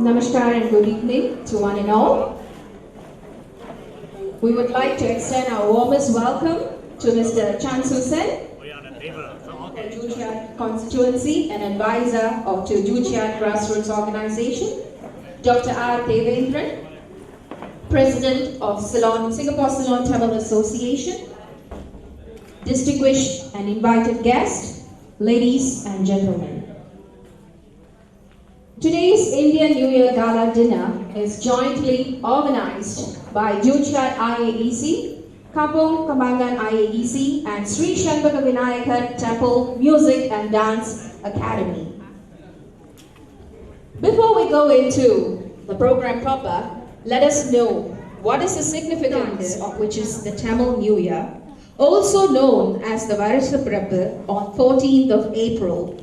Namaskar and good evening to one and all. We would like to extend our warmest welcome to Mr. Chansu Sen, Juchiat constituency and advisor of to Juchiat grassroots organization, Dr. R. Devendran, President of Singapore Ceylon Tamil Association, distinguished and invited guests, ladies and gentlemen. Today's Indian New Year Gala dinner is jointly organized by Juchiat IAEC, Kampong Kembangan IAEC and Sri Shanbhaga Vinayakar Temple Music and Dance Academy. Before we go into the program proper, let us know what is the significance of which is the Tamil New Year, also known as the Varushaprappu on 14th of April.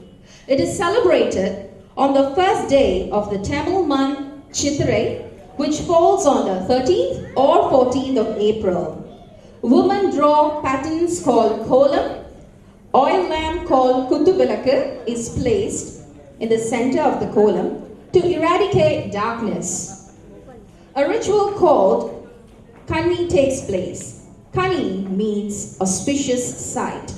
It is celebrated on the first day of the Tamil month Chitrai, which falls on the 13th or 14th of April. Women draw patterns called kolam. Oil lamp called Kuttuvilakku is placed in the center of the kolam to eradicate darkness. A ritual called Kanni takes place. Kanni means auspicious sight.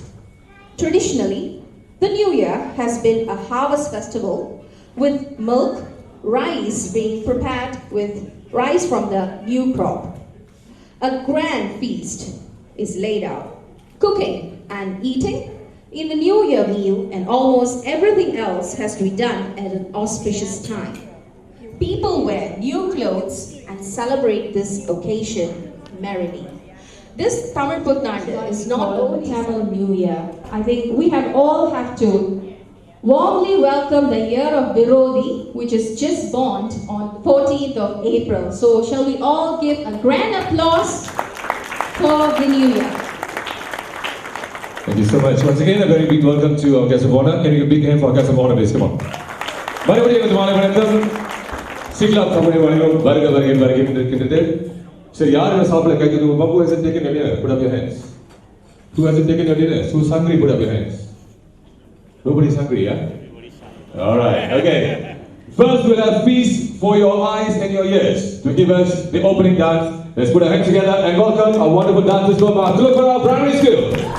Traditionally, the New Year has been a harvest festival with milk, rice being prepared with rice from the new crop. A grand feast is laid out. Cooking and eating in the New Year meal and almost everything else has to be done at an auspicious time. People wear new clothes and celebrate this occasion merrily. This Tamil Puthandu is not only Tamil New Year. I think we all have to warmly welcome the year of Virodhi, which is just born on 14th of April. So shall we all give a grand applause for the New Year. Thank you so much. Once again, a very big welcome to our guest of honor. Can you give a big hand for our guest of honor, please? Come on. Sikla Thamuni Valigam, Varga Vargin Vargin Kinted. So, Yar and Sapla Kakadu, Babu hasn't taken your dinner, put up your hands. Who hasn't taken your dinner? Who's hungry, put up your hands. Nobody's hungry, yeah? Alright, okay. First, we'll have feast for your eyes and your ears. To give us the opening dance, let's put our hands together and welcome our wonderful dancers from our Tulukara Primary School.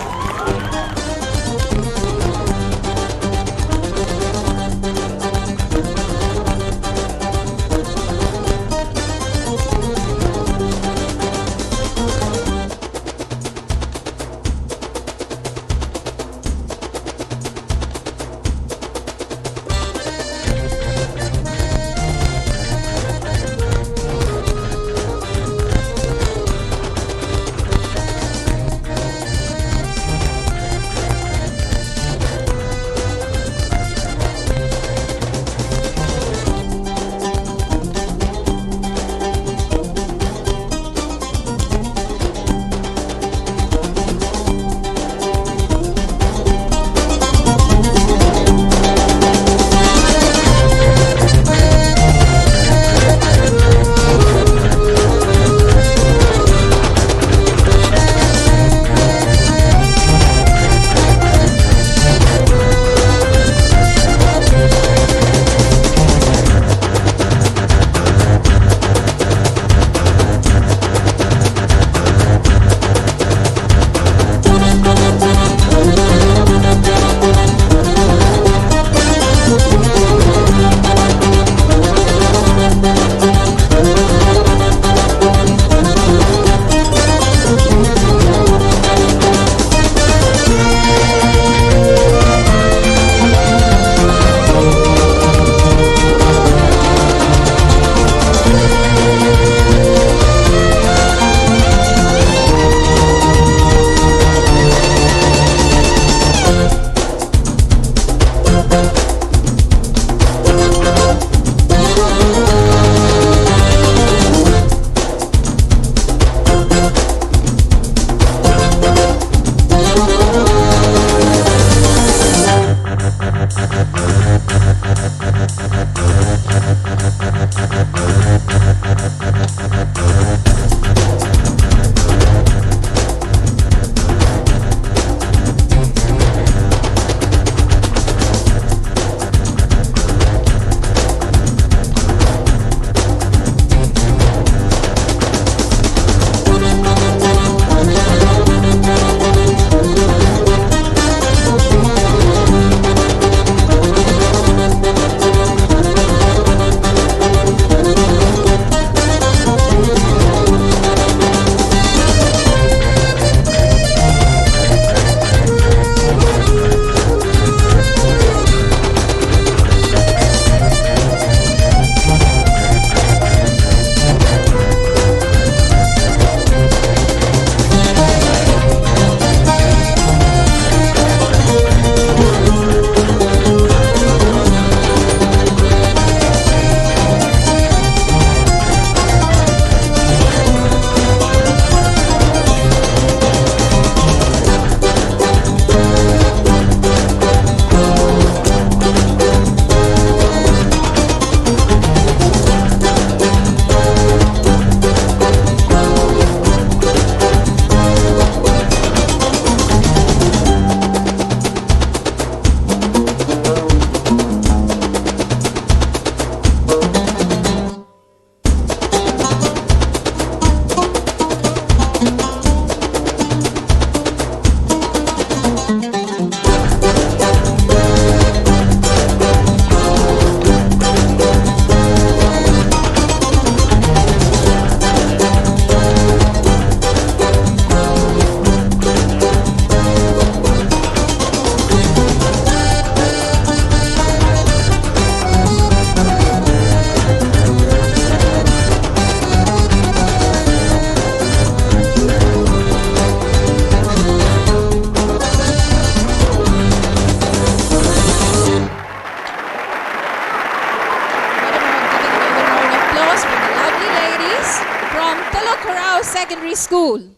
School.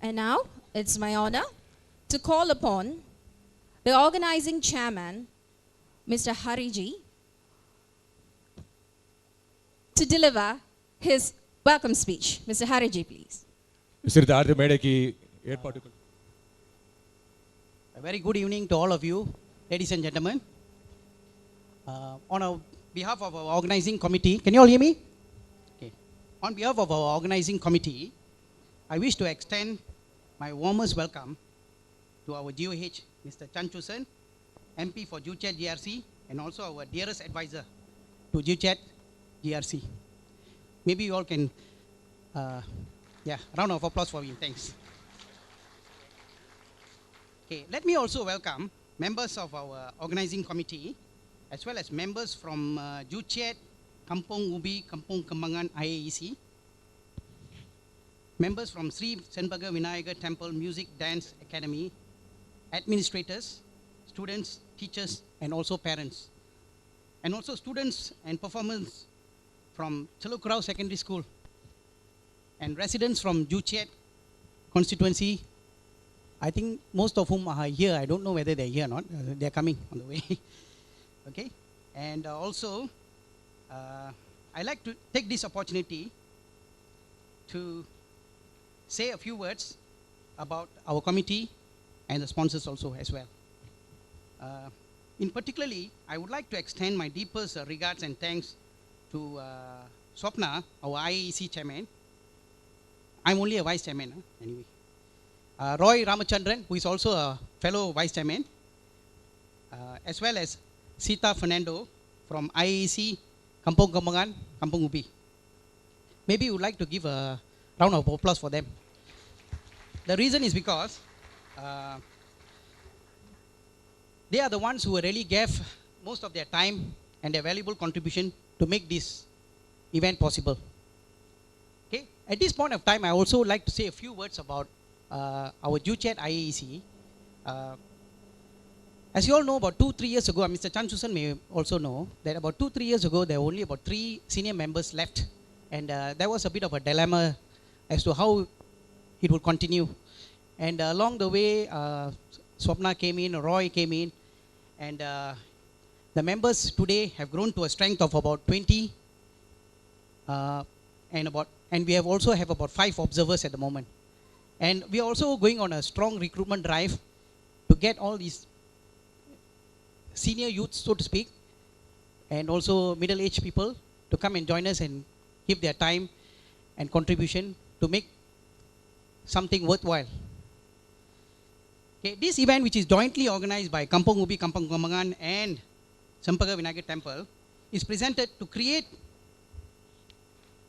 And now it's my honor to call upon the organizing chairman, Mr. Hariji, to deliver his welcome speech. Mr. Hariji, please. சிறிது மேடைக்கு ஏற்பாடு A very good evening to all of you, ladies and gentlemen. On behalf of our organizing committee, can you all hear me? Okay. On behalf of our organizing committee, I wish to extend my warmest welcome to our GOH, Mr. Chan Chusen, MP for Juchat GRC, and also our dearest advisor to Juchat GRC. Maybe you all can, round of applause for him. Thanks. Okay, let me also welcome members of our organizing committee, as well as members from Juchat, Kampung Ubi, Kampung Kembangan IAEC, members from Sri Senpaga Vinayagar Temple Music Dance Academy, administrators, students, teachers, and also parents, and also students and performers from Celukurau Secondary School, and residents from Juchat constituency. I think most of whom are here. I don't know whether they're here or not. They're coming on the way. Okay, and also I like to take this opportunity to say a few words about our committee and the sponsors also as well. In particularly, I would like to extend my deepest regards and thanks to Swapna, our IAEC chairman. I'm only a vice chairman anyway. Roy Ramachandran, who is also a fellow vice chairman, as well as Sita Fernando from IAEC, Kampung Kembangan, Kampung Ubi. Maybe you would like to give a round of applause for them. The reason is because they are the ones who really gave most of their time and their valuable contribution to make this event possible. Okay, at this point of time, I also like to say a few words about our Juchat IAEC. As you all know, about 2-3 years ago, Mr. Chan Chusen may also know that about 2-3 years ago, there were only about 3 senior members left, and there was a bit of a dilemma as to how it will continue. And along the way, Swapna came in, Roy came in, and the members today have grown to a strength of about 20, and we have also have about 5 observers at the moment. And we are also going on a strong recruitment drive to get all these senior youths, so to speak, and also middle-aged people to come and join us and give their time and contribution to make something worthwhile. Okay, this event, which is jointly organized by Kampung Ubi, Kampung Kembangan, and Senpaga Vinayagar Temple, is presented to create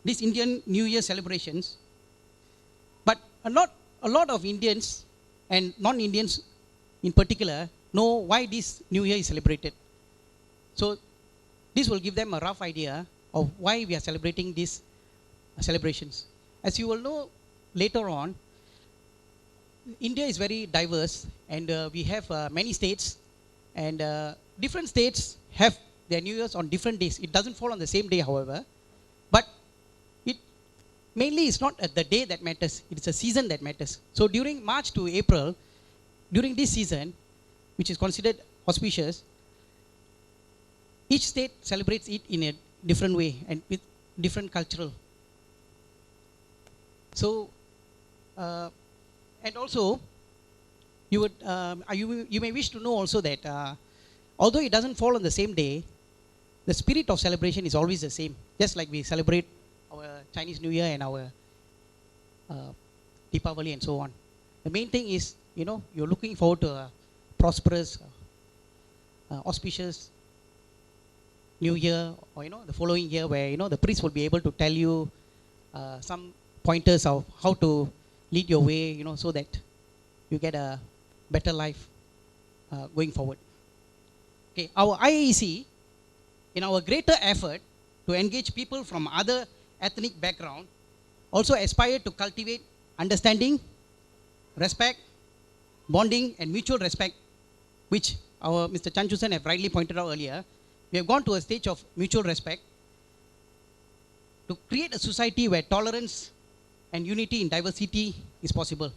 this Indian New Year celebrations. But a lot of Indians and non-Indians in particular know why this New Year is celebrated. So this will give them a rough idea of why we are celebrating these celebrations. As you will know later on, India is very diverse, and we have many states, and different states have their New Year's on different days. It doesn't fall on the same day, however, but it mainly is not the day that matters, it's a season that matters. So during March to April, during this season, which is considered auspicious, each state celebrates it in a different way and with different cultural. So, and also, you may wish to know also that although it doesn't fall on the same day, the spirit of celebration is always the same. Just like we celebrate our Chinese New Year and our Deepavali and so on. The main thing is, you're looking forward to a prosperous, auspicious New Year, or the following year, where the priest will be able to tell you some pointers of how to lead your way, so that you get a better life going forward. Okay, our IAEC, in our greater effort to engage people from other ethnic background, also aspire to cultivate understanding, respect, bonding, and mutual respect, which our Mr. Chan Chusen have rightly pointed out earlier. We have gone to a stage of mutual respect. to create a society where tolerance and unity in diversity is possible.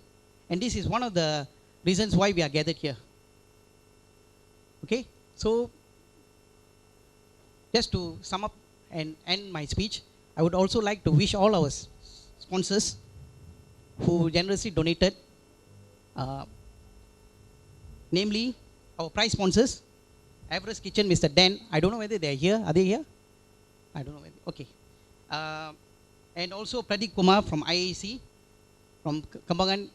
And this is one of the reasons why we are gathered here. Okay, so just to sum up and end my speech, I would also like to wish all our sponsors who generously donated, namely our prize sponsors, Everest Kitchen, Mr. Dan. I don't know whether they are here. Are they here? I don't know whether. Okay. And also Pradeep Kumar from IAC, from Kembangan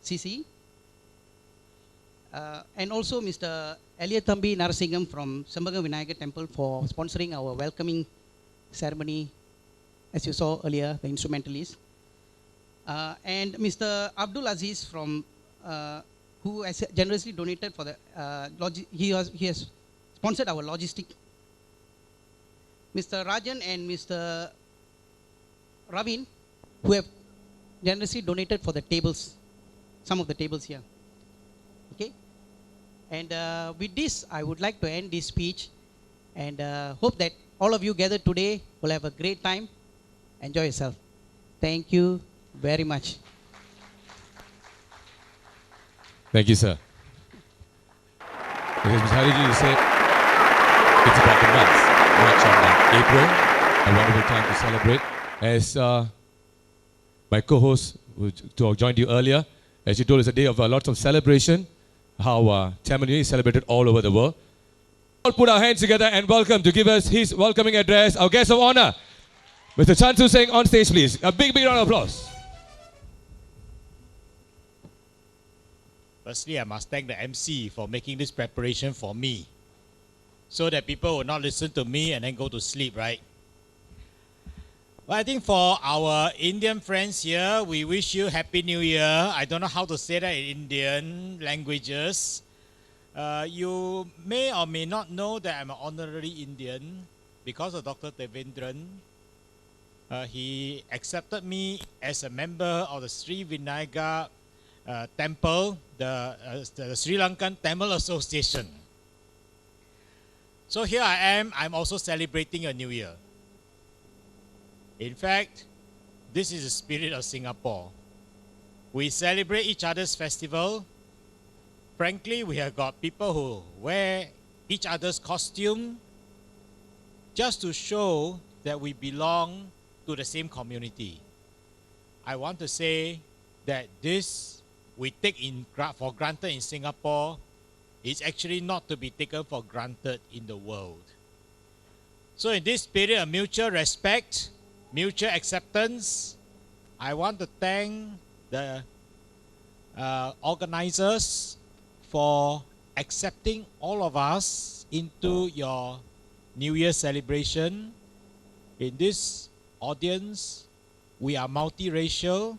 CC. And also Mr. Elliot Thambi Narasingham from Sembagam Vinayagar Temple for sponsoring our welcoming ceremony, as you saw earlier, the instrumentalist. And Mr. Abdul Aziz from who has generously donated for the he has sponsored our logistic. Mr. Rajan and Mr. Ravin, who have generously donated for the tables, some of the tables here. Okay, and with this, I would like to end this speech, and hope that all of you gathered today will have a great time. Enjoy yourself. Thank you very much. Thank you, sir. Because Ms. Hariji, you said it's about the months, March and April, a wonderful time to celebrate. As my co-host who joined you earlier, as you told, it's a day of lots of celebration, how Tamil New Year is celebrated all over the world. All put our hands together and welcome to give us his welcoming address, our guest of honor, Mr. Chansu Singh, on stage, please. A big, big round of applause. Firstly, I must thank the MC for making this preparation for me, so that people will not listen to me and then go to sleep, right? Well, I think for our Indian friends here, we wish you Happy New Year. I don't know how to say that in Indian languages. You may or may not know that I'm an honorary Indian because of Dr. Devendran. He accepted me as a member of the Sri Vinayagar Temple, the Sri Lankan Tamil Association. So here I am, I'm also celebrating a new year. In fact, this is the spirit of Singapore. We celebrate each other's festival. Frankly, we have got people who wear each other's costume just to show that we belong to the same community. I want to say that this we take for granted in Singapore is actually not to be taken for granted in the world. So in this spirit of mutual respect, mutual acceptance, I want to thank the organizers for accepting all of us into your New Year celebration. In this audience, we are multiracial.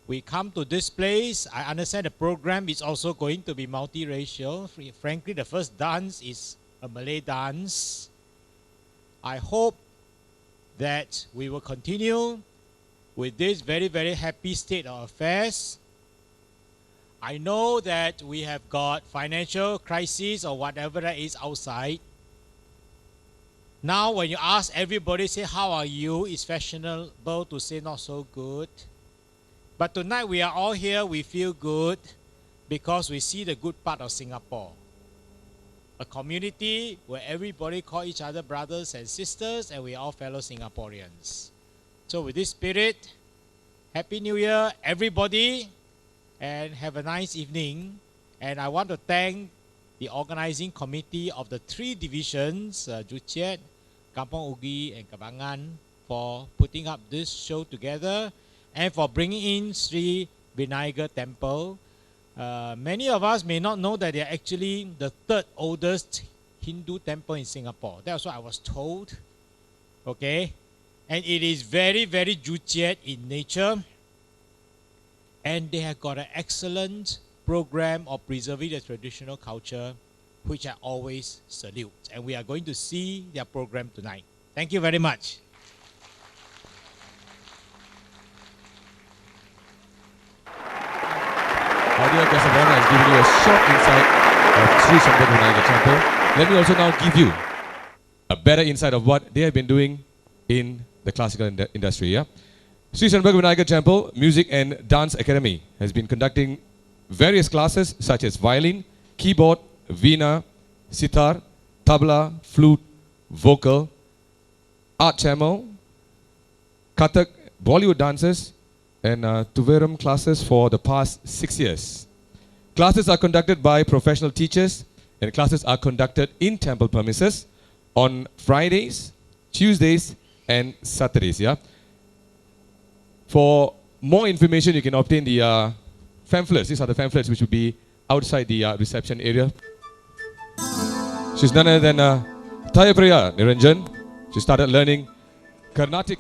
We come to this place. I understand the program is also going to be multiracial. Frankly, the first dance is a Malay dance. I hope that we will continue with this very, very happy state of affairs. I know that we have got financial crisis or whatever that is outside. Now, when you ask everybody, say, how are you? It's fashionable to say not so good. But tonight we are all here, we feel good because we see the good part of Singapore. A community where everybody call each other brothers and sisters and we are all fellow Singaporeans. So with this spirit, Happy New Year everybody and have a nice evening. And I want to thank the organizing committee of the three divisions, Joo Chiat, Kampong Ubi and Kembangan, for putting up this show together and for bringing in Sri Vinayagar Temple. Many of us may not know that they are actually the third oldest Hindu temple in Singapore. That's what I was told. Okay? And it is very, very Joo Chiat in nature. And they have got an excellent program of preserving the traditional culture, which I always salute. And we are going to see their program tonight. Thank you very much. Our dear guest of honor has given you a short insight of Sri Sembagam Vinayagar Temple. Let me also now give you a better insight of what they have been doing in the classical industry. Yeah, Sri Senpaga Vinayaka Temple Music and Dance Academy has been conducting various classes such as violin, keyboard, veena, sitar, tabla, flute, vocal, art Tamil, Kathak, Bollywood dances, and Tuveram classes for the past 6 years. Classes are conducted by professional teachers, and classes are conducted in temple premises on Fridays, Tuesdays, and Saturdays. Yeah. For more information, you can obtain the pamphlets. These are the pamphlets which will be outside the reception area. She's none other than Tayapriya Niranjan. She started learning Carnatic.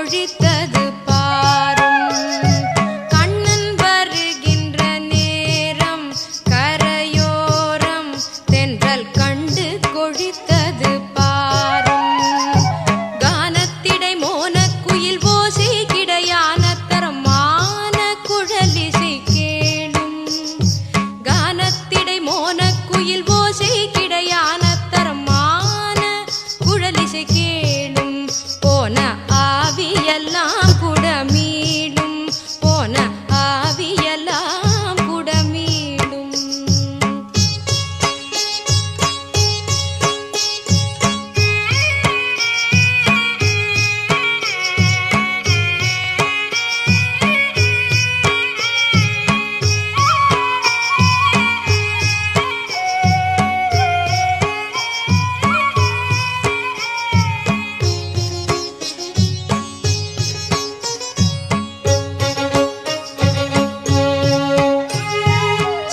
கொழித்தது பாரும் கண்ணன் வருகின்ற நேரம் கரையோரம் தென்றல் கண்டு கொழித்தது பாரும் கானத்திடை மோனக்குயில் ஓசை கிடையான தரமான குழலிசை கேளும் கானத்திடை மோனக்குயில் ஓசை கிடையான தரமான குழலிசை கேளும் போன ஆவியெல்லாம் கூட மீளும் போன ஆவியெல்லாம் கூட மீளும்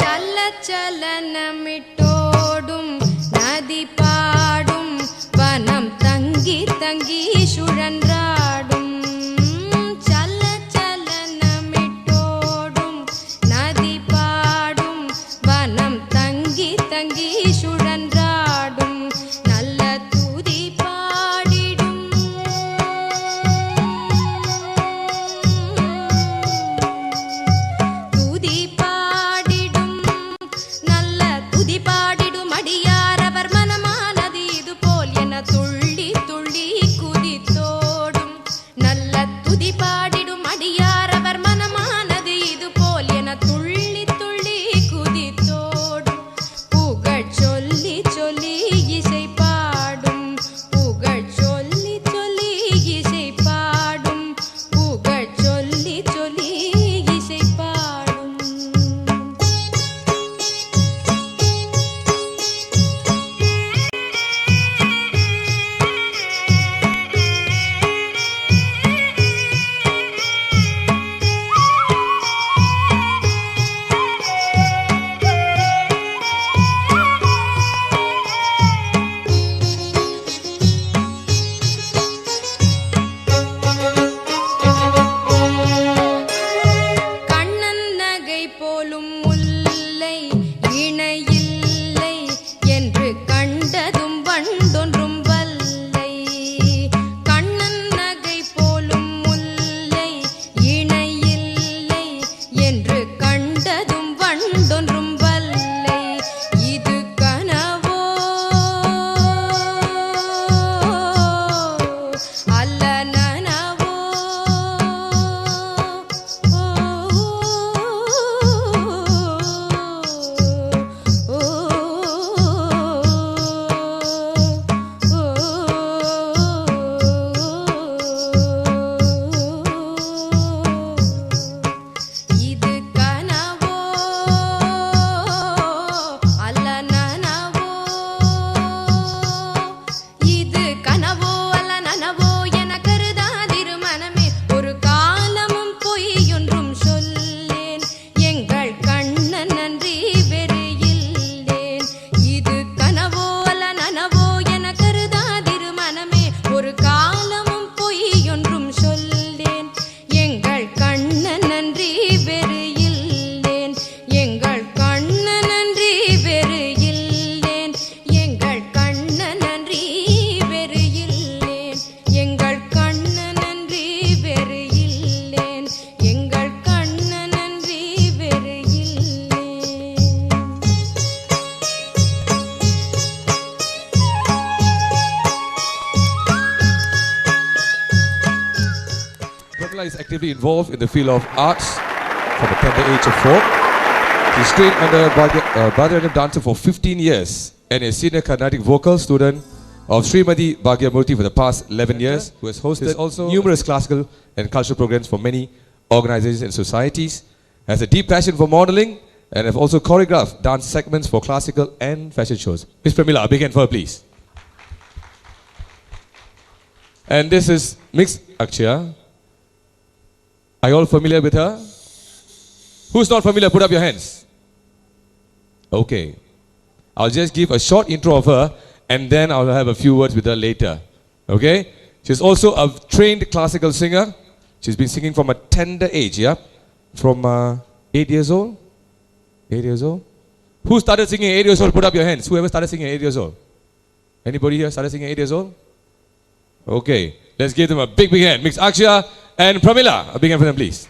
சல்ல சலனமிட்டோடும் நதி பாடும் வனம் தங்கி தங்கி சுழன்றாடும் சல்ல சலனமிட்டோடும் நதி பாடும் வனம் தங்கி தங்கி சுழன்றாடும் நல்ல துதி பாடிடும் துதி பாடிடும் நல்ல துதி பாடிடும் அடியார் அவர் மனமானது இது போல் என துள்ளி துள்ளி குதித்தோடும் நல்ல துதி பாடிடும் அடியார் அவர் மனமானது இது போல் என துள்ளி துள்ளி குதித்தோடும் புகழ் சொல்லி சொல்லி இசை பாடும் புகழ் சொல்லி சொல்லி இசை பாடும் புகழ் சொல்லி சொல்லி இசை பாடும் கண்ணன் நகை போலும் முல்லை இணையில்லை என்று கண்டதும் வண்டொன்றும் வல்லை கண்ணன் நகை போலும் முல்லை இணையில்லை என்று கண்டதும் வண்டொன்றும் வல்லை இது கனவோ அல்ல நனவோ இது கனவோ அல்ல நனவோ இது கனவோ அல்ல நனவோ என கருதாதிரு மனமே ஒரு காலமும் பொய்யொன்றும் சொல்லேன் எங்கள் கண்ணன் நன்றி வேறு இல்லேன் இது கனவோ அல்ல நனவோ என கருதாதிரு மனமே ஒரு காலமும் பொய்யொன்றும் சொல்லேன் எங்கள் கண்ணன் நன்றி வேறு இல்லேன் எங்கள் கண்ணன் நன்றி வேறு இல்லேன் எங்கள் கண்ணன் நன்றி வேறு இல்லேன் எங்கள் கண்ணன் நன்றி வேறு இல்லேன் எங்கள் கண்ணன் நன்றி வேறு இல்லேன் Pramila is actively involved in the field of arts from the tender age of 4. She's trained under Bharatanatyam dancer for 15 years and a senior Carnatic vocal student of Srimati Bhagyamurthy for the past 11 years, who has hosted also numerous classical and cultural programs for many organizations and societies, has a deep passion for modeling, and have also choreographed dance segments for classical and fashion shows. Miss Pramila, a big hand for her, please. And this is Mix Akshaya. Are you all familiar with her? Who's not familiar? Put up your hands. Okay. I'll just give a short intro of her and then I'll have a few words with her later. Okay? She's also a trained classical singer. She's been singing from a tender age, yeah? From 8 years old? 8 years old? Who started singing at 8 years old? Put up your hands. Whoever started singing at 8 years old? Anybody here started singing at 8 years old? Okay, let's give them a big hand. Miss Akshya and Pramila. A big hand for them, please.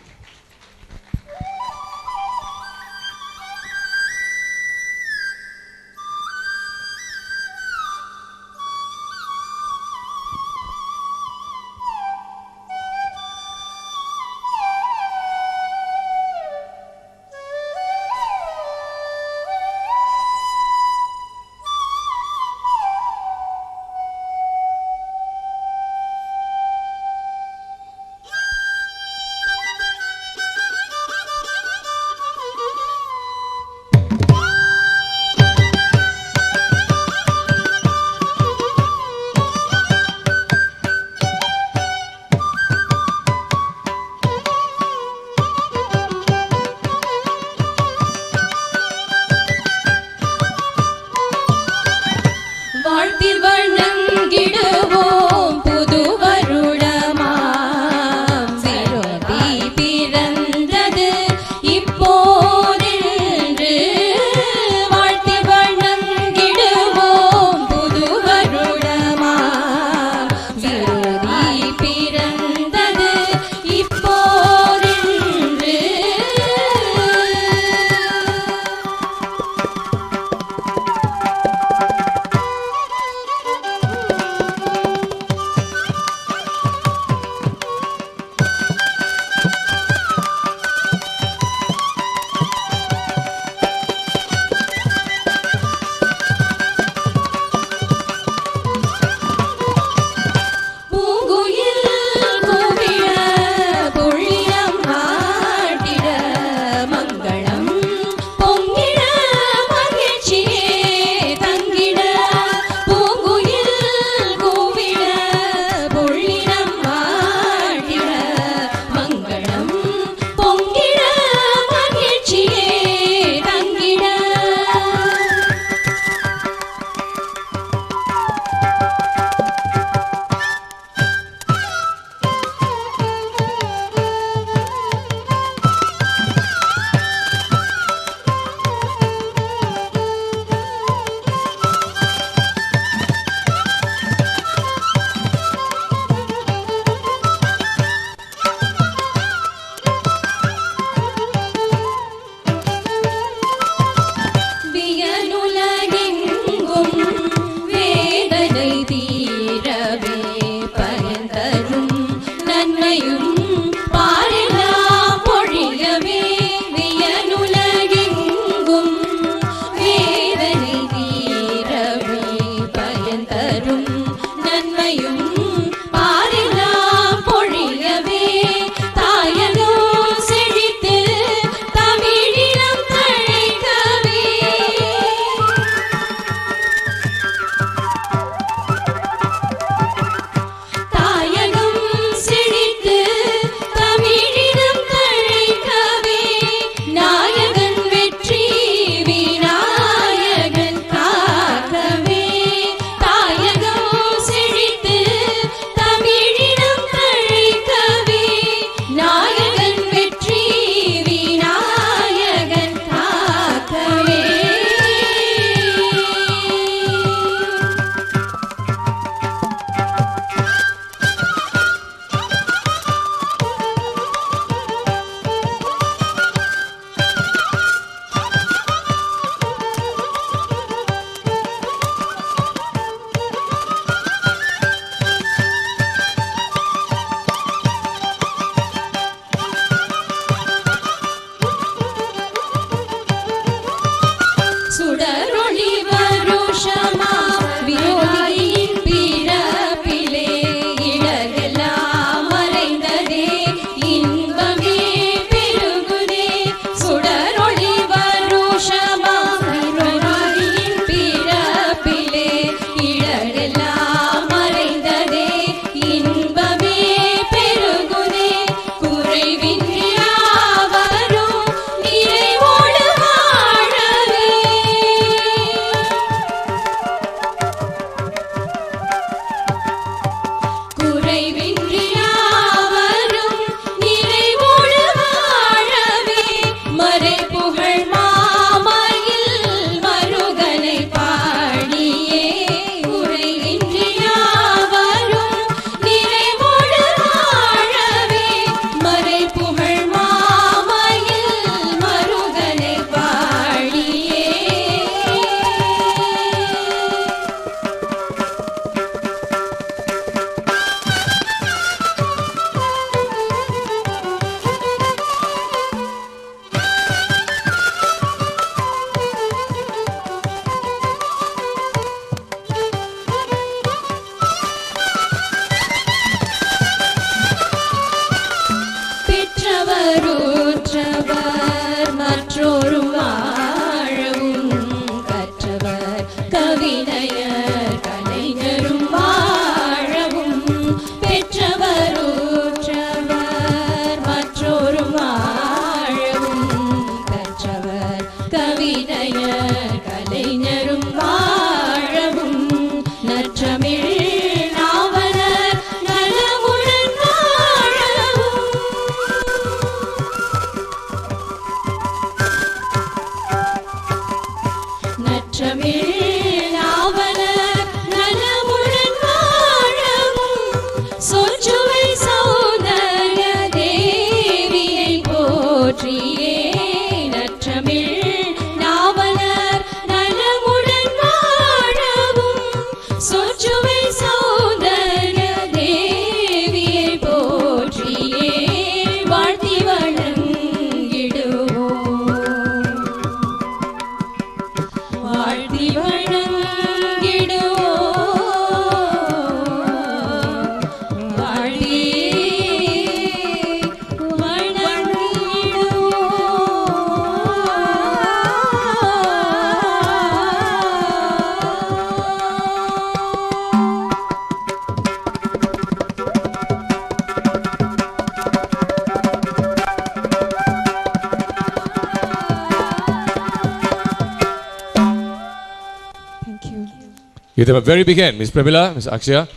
Give them a very big hand. Miss Pramila, Miss Akshaya.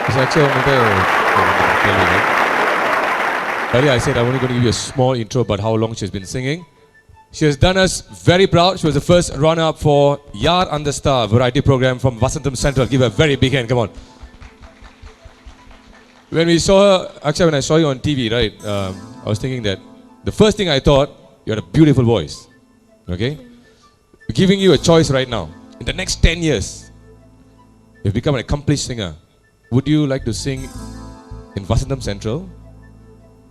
Miss Akshaya, earlier I said I'm only going to give you a small intro about how long she's been singing. She has done us very proud. She was the first runner-up for Yaar and the Star variety program from Vasantham Central. Give her a very big hand, come on. When we saw her, actually when I saw you on TV, right, I was thinking that the first thing I thought, you had a beautiful voice, okay? We're giving you a choice right now. In the next 10 years, you've become an accomplished singer. Would you like to sing in Vasantham Central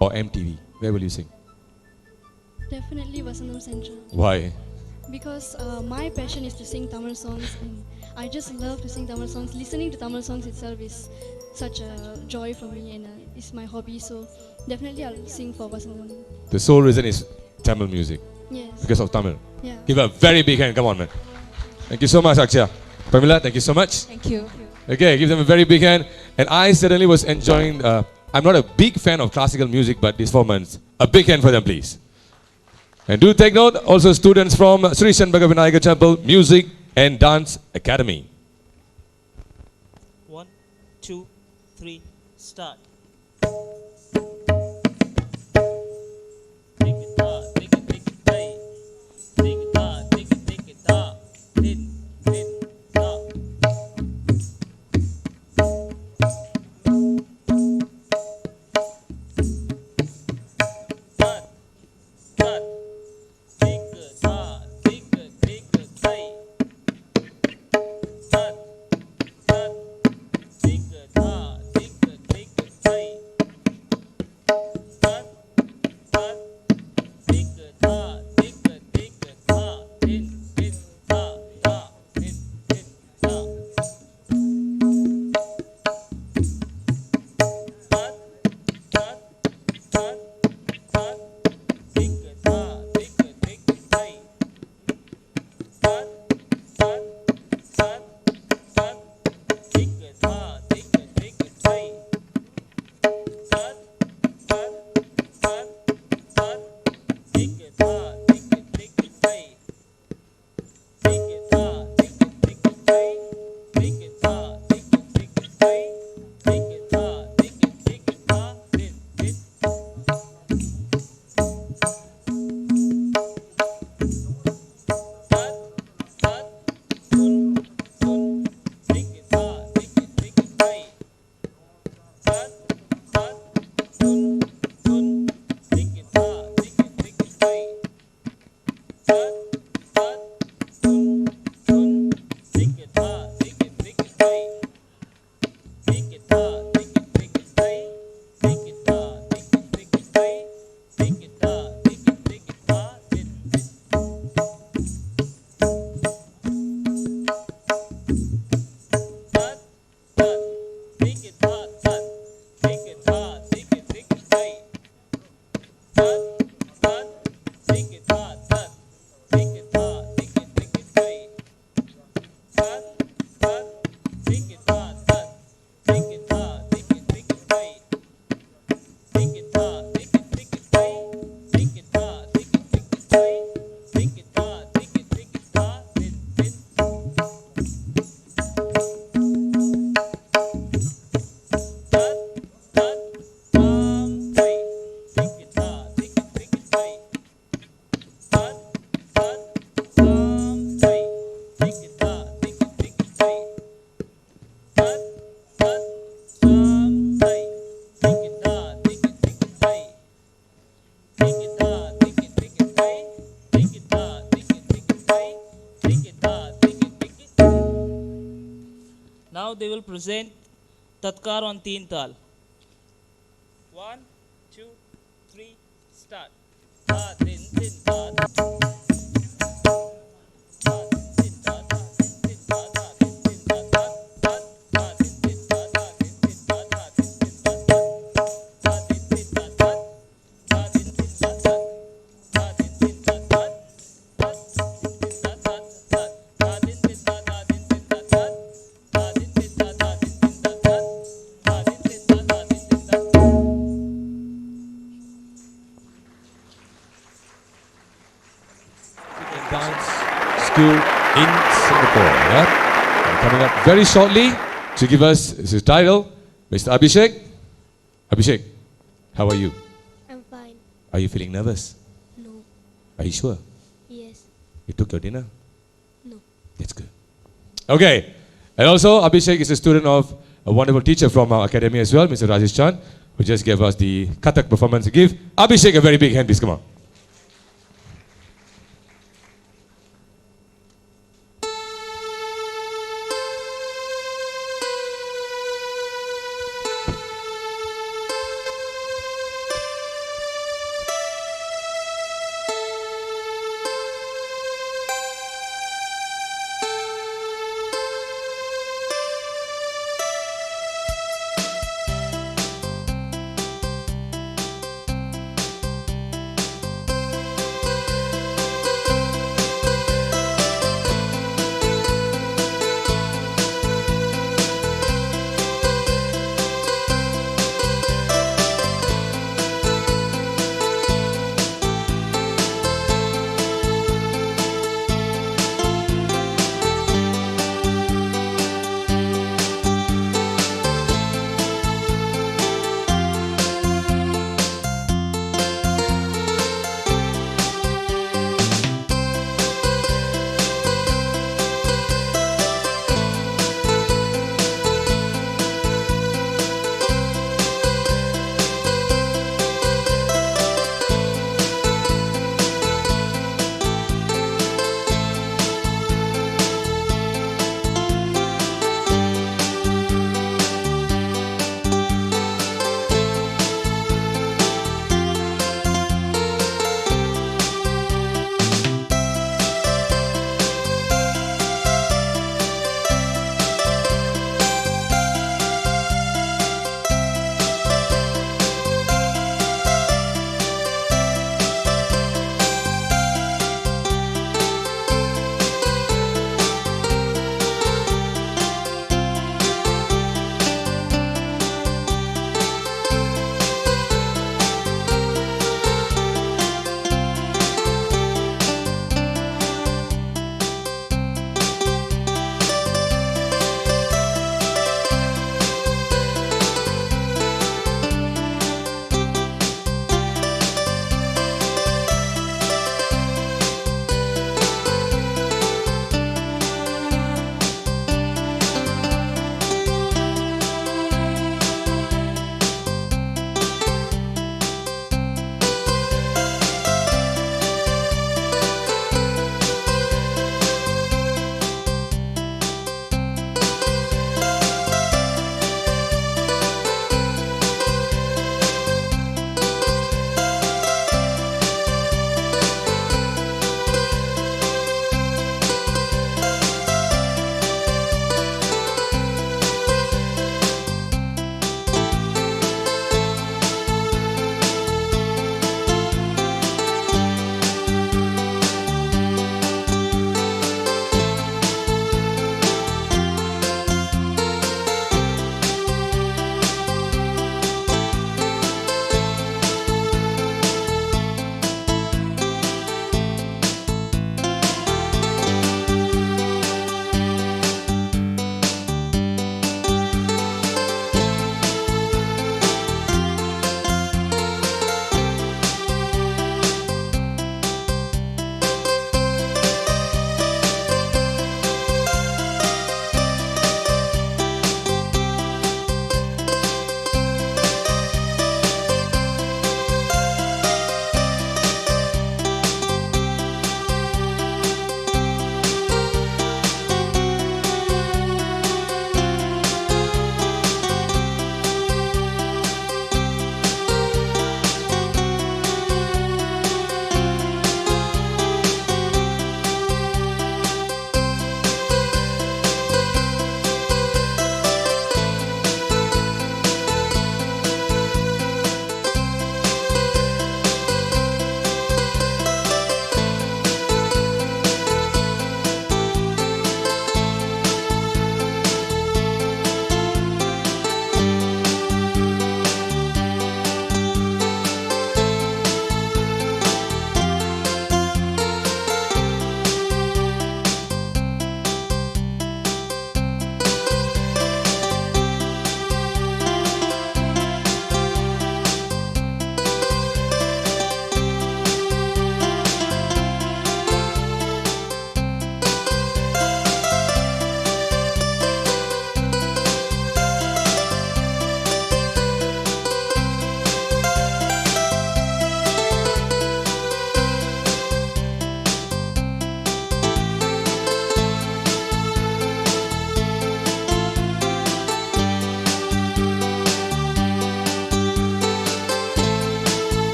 or MTV? Where will you sing? Definitely Vasantham Central. Why? Because my passion is to sing Tamil songs, and I just love to sing Tamil songs. Listening to Tamil songs itself is such a joy for me, and it's my hobby. So definitely I'll sing for Vasantham. The sole reason is Tamil music. Yes. Because of Tamil. Yeah. Give her a very big hand. Come on, man. Thank you so much, Akshaya. Pramila, thank you so much. Thank you. Okay, give them a very big hand. And I certainly was enjoying, I'm not a big fan of classical music, but these 4 months, a big hand for them, please. And do take note, also students from Sri Shenbaga Vinayaka Temple Music and Dance Academy. 1, 2, 3, start. Now they will present Tatkar on Teen Tal. 1, 2, 3, start. Ta din din ta. Dance school in Singapore, yeah? very shortly to give us his title, Mr. Abhishek. Abhishek, how are you? I'm fine. Are you feeling nervous? No. Are you sure? Yes. You took your dinner? No. That's good. Okay. And also, Abhishek is a student of a wonderful teacher from our academy as well, Mr. Rajesh Chan, who just gave us the Kathak performance. Give Abhishek a very big hand, please. Come on.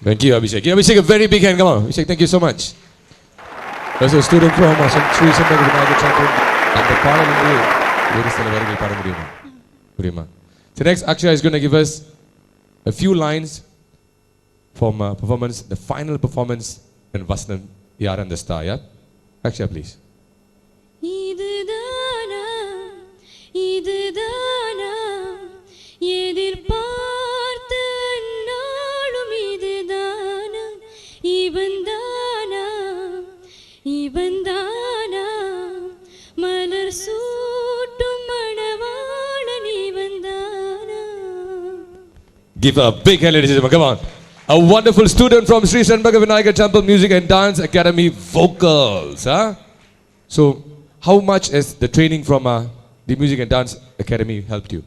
Thank you, Abhishek. Give Abhishek a very big hand. Come on, Abhishek, thank you so much. There's a student from Sri Sembagha Vinayaka Temple. And the பாடல் வந்து ஒரு சில வரிகள் பாட முடியுமா? முடியுமா? So next, Akshay is going to give us a few lines from performance, the final performance in Vasanam, Yar and the Star. Yeah? Akshay, please. இதுதானா இதுதானா எதிர்பார்த்த நாளும் இதுதானா இவன்தானா இவன்தானா மலர் சூட்டும் மணவாளன் இவன்தானா. Give a big hand, ladies and gentlemen. Come on. A wonderful student from Sri Sembagha Vinayaka Temple Music and Dance Academy Vocals. Huh? So, how much has the training from the Music and Dance Academy helped you?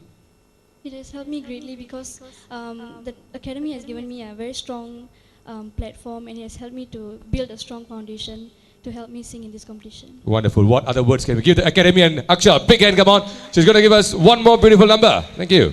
It has helped me greatly because the academy has given me a very strong platform and it has helped me to build a strong foundation to help me sing in this competition. Wonderful. What other words can we give the Academy and Akshay? Big hand, come on. She's going to give us one more beautiful number. Thank you.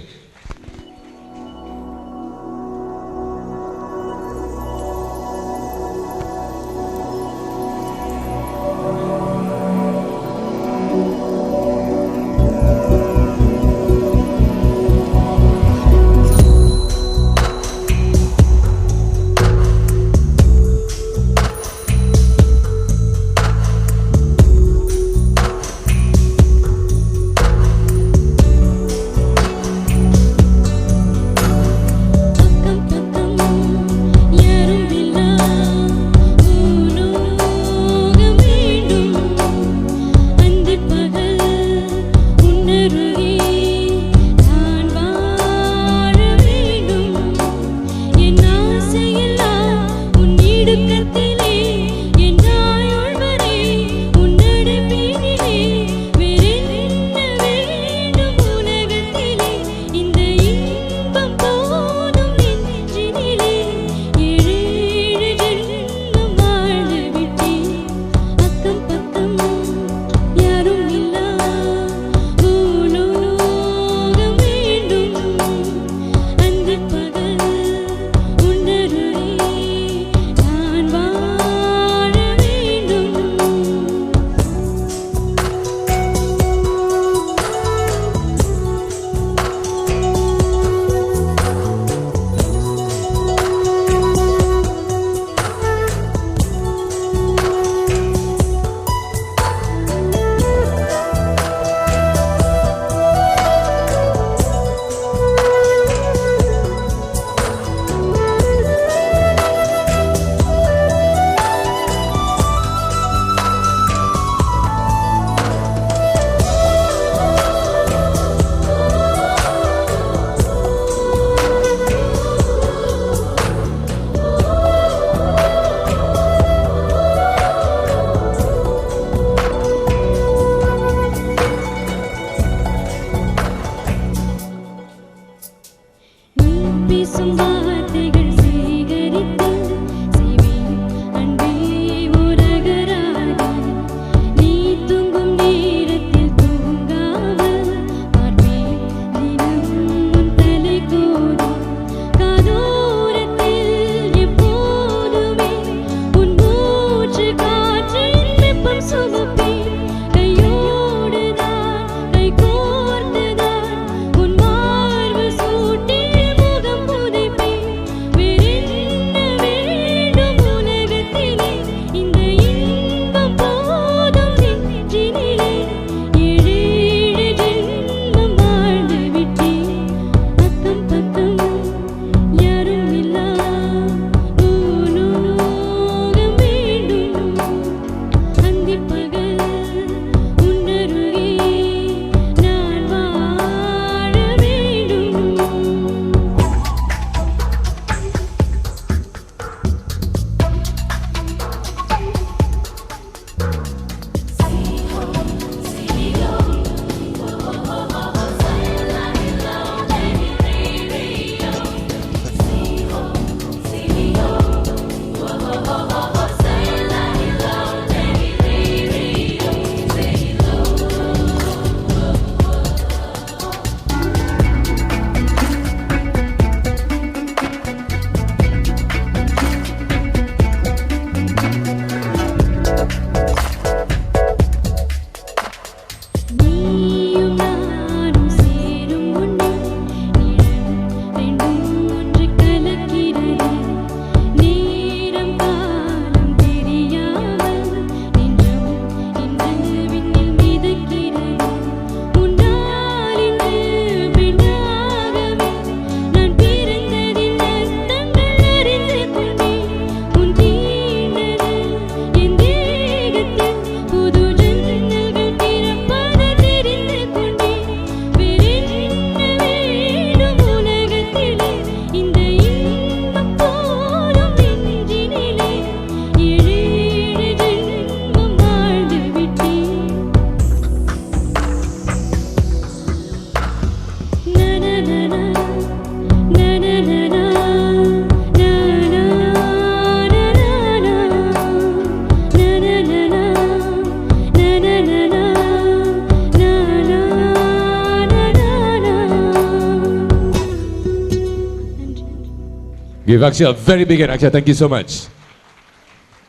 Give Akshay a very big hand. Akshay, thank you so much.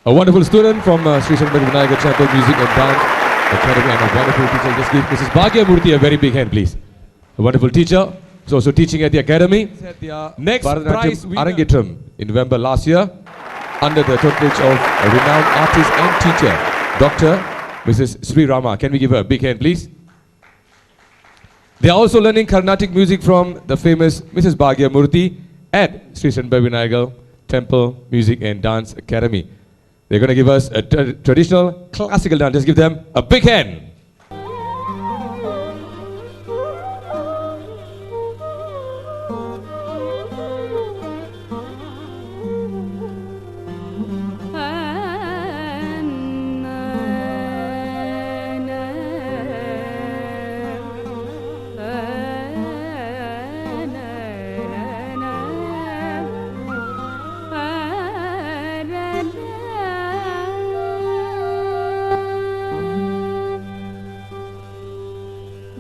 A wonderful student from Sri Shanbhaga Vinayaka Temple Music and Dance Academy and a wonderful teacher. Just give Mrs. Bhagya Murthy a very big hand, please. A wonderful teacher. Who's also teaching at the academy. Next prize Arangitram in November last year under the tutelage of a renowned artist and teacher, Dr. Mrs. Sri Rama. Can we give her a big hand, please? They are also learning Carnatic music from the famous Mrs. Bhagya Murthy at Sri Shanbhaga Vinayaka Temple Music and Dance Academy. They're going to give us a traditional classical dance. Just give them a big hand.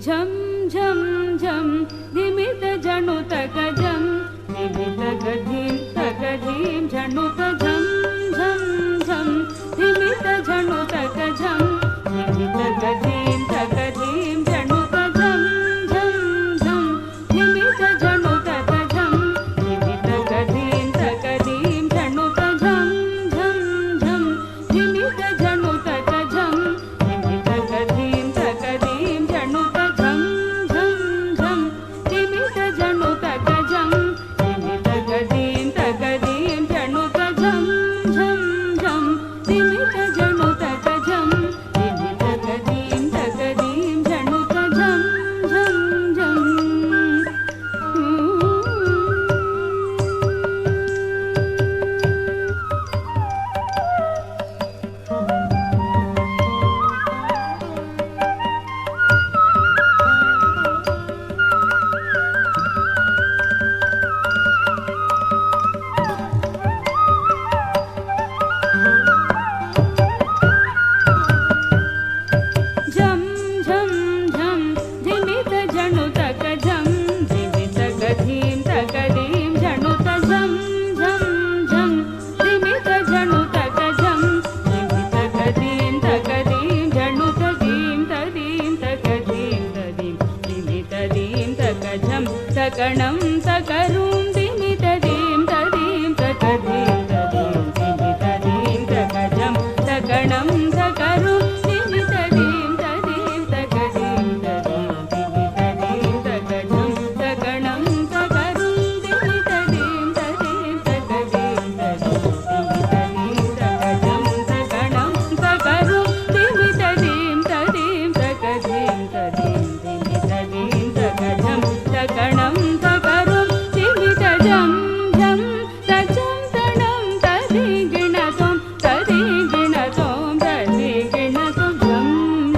झम झम झम धिमित जणुत गजम धिमित गधीम तगधीम जणुत झम झम झम धिमित जणुत गजम धिमित गधीम तगधीम जणुत झम झम झम धिमित जणुत गजम धिमित गधीम तगधीम जणुत झम झम झम धिमित जणुत गजम धिमित गधीम तगधीम जणुत तकणं तकरुं दिमितदीं तदीं तकदीं तदीं दिमितदीं तकजं तकणं तकरुं दिमितदीं तदीं तकदीं तदीं दिमितदीं तकजं तकणं तकरुं दिमितदीं तदीं तकदीं तदीं दिमितदीं तकजं तकणं तकरुं दिमितदीं तदीं तकदीं तदीं दिमितदीं तकजं तकणं तकरुं दिमितजं झं तजं तणं तदिगिणतं तदिगिणतं तदिगिणतं झं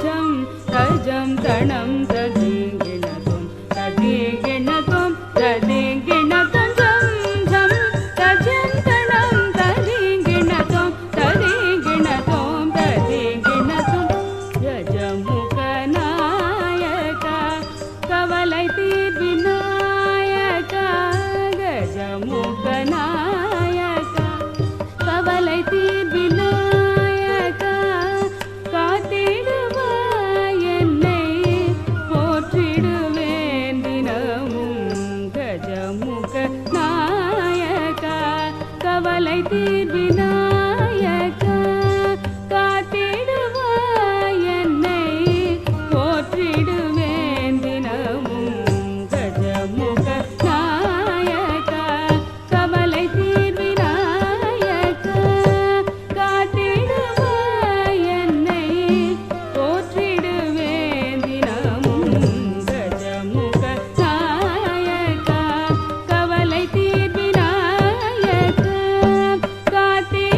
झं तजं तणं तदिगिणतं तदिगिणतं तदिगिणतं झं झं तजं तणं तदिगिणतं तदिगिणतं तदिगिणतं गजमुखनायका कवलैति विनायका गजमुखनायका कवलैति विनायका காத்திடுவாய் என்னை போற்றிடுவேன் தினமும் கஜமுக நாயகா கவலை தீர் விநாயகா காத்திடுவாய் என்னை போற்றிடுவேன் தினமும் கஜமுக நாயகா கவலை தீர் விநாயகா காத்திடுவாய் என்னை போற்றிடுவேன் தினமும் கஜமுக நாயகா கவலை தீர் விநாயகா காத்திடுவாய்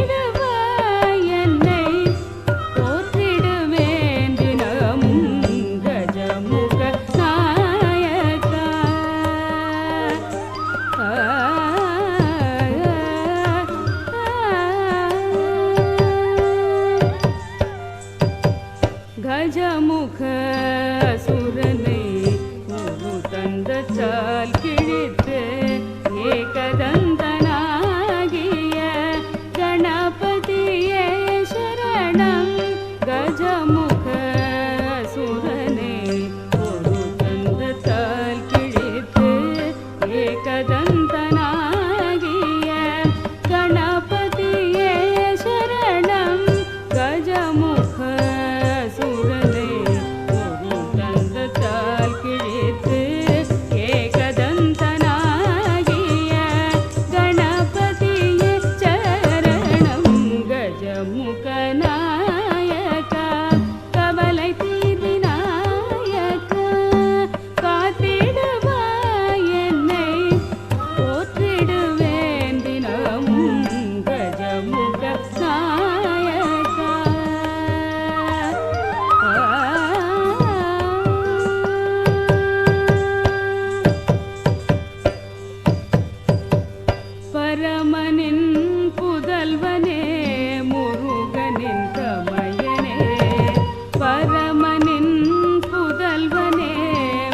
பரமனின் புதல்வனே முருகனின் தமையனே பரமனின் புதல்வனே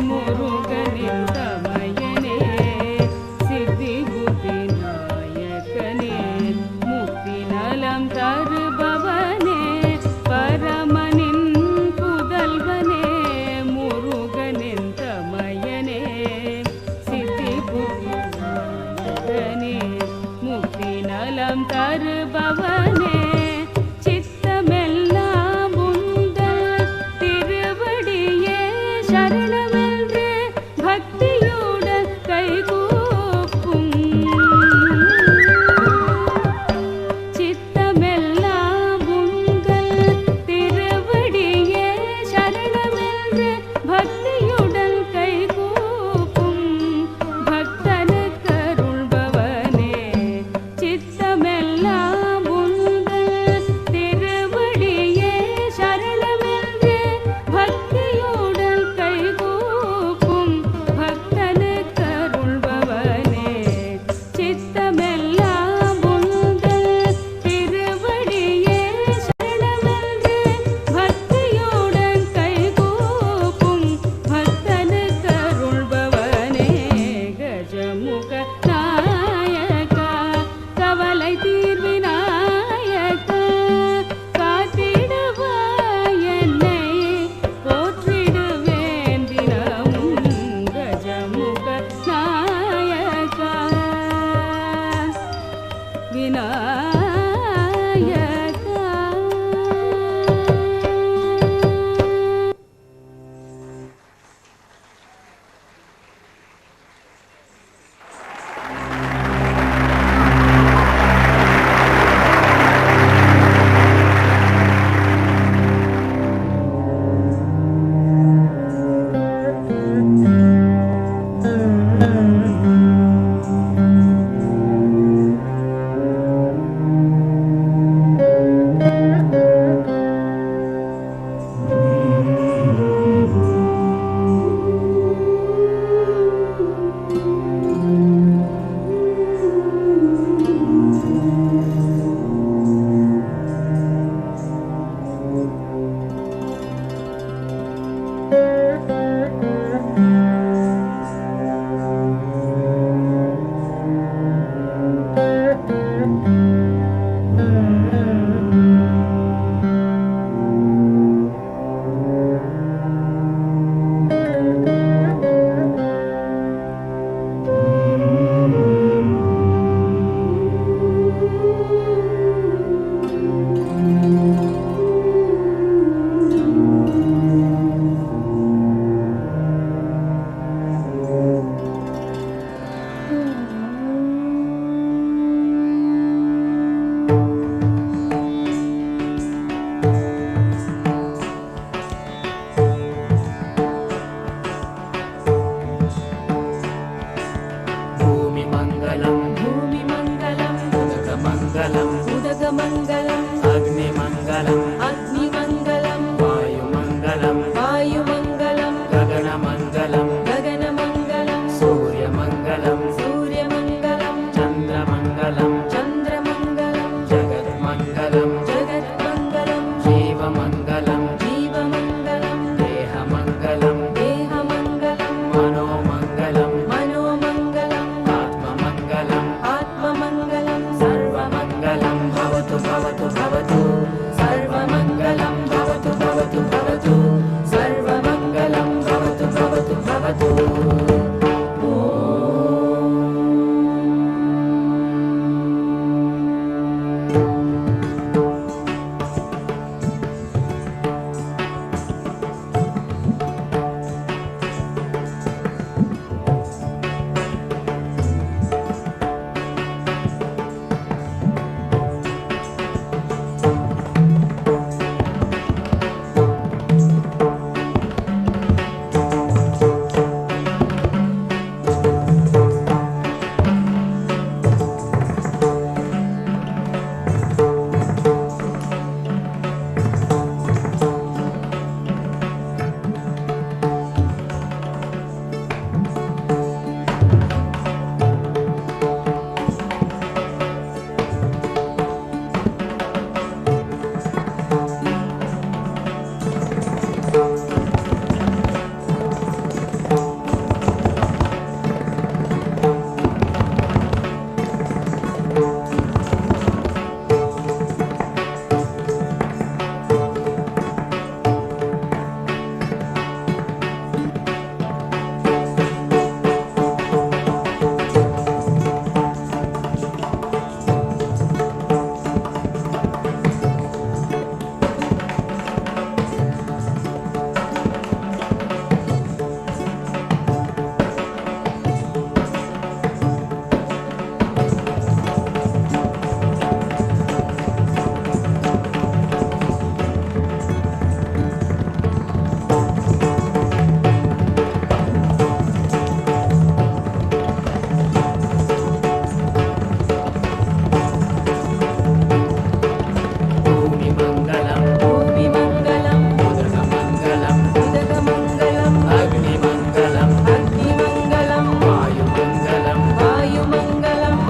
முருகனின் தமையனே சித்தி புத்தி நாயகனே முக்தி நலம் தருபவனே பரமனின் புதல்வனே முருகனின் தமையனே சித்தி புத்தி நாயகனே முக்தி நலம் தருபவனே சித்தமெல்லாம் உந்தல் திருவடியே சரணமென்று பக்தியுடன் கைகூப்பும் சித்தமெல்லாம் உந்தல் திருவடியே சரணமென்று பக்தியுடன் கைகூப்பும் பக்தனுக்கு அருள்பவனே சித்தமெல்லாம் உந்தல் திருவடியே சரணமென்று பக்தியுடன் கைகூப்பும் பக்தனுக்கு அருள்பவனே சித்தமெல்லாம் உந்தல் திருவடியே சரணமென்று பக்தியுடன் கைகூப்பும் பக்தனுக்கு அருள்பவனே கஜமுக நாயகா கவலை தீர்விநாயகா காத்திடுவாய் என்னை போற்றிடுவேன் தினமும் கஜமுக நாயகா விநாயகா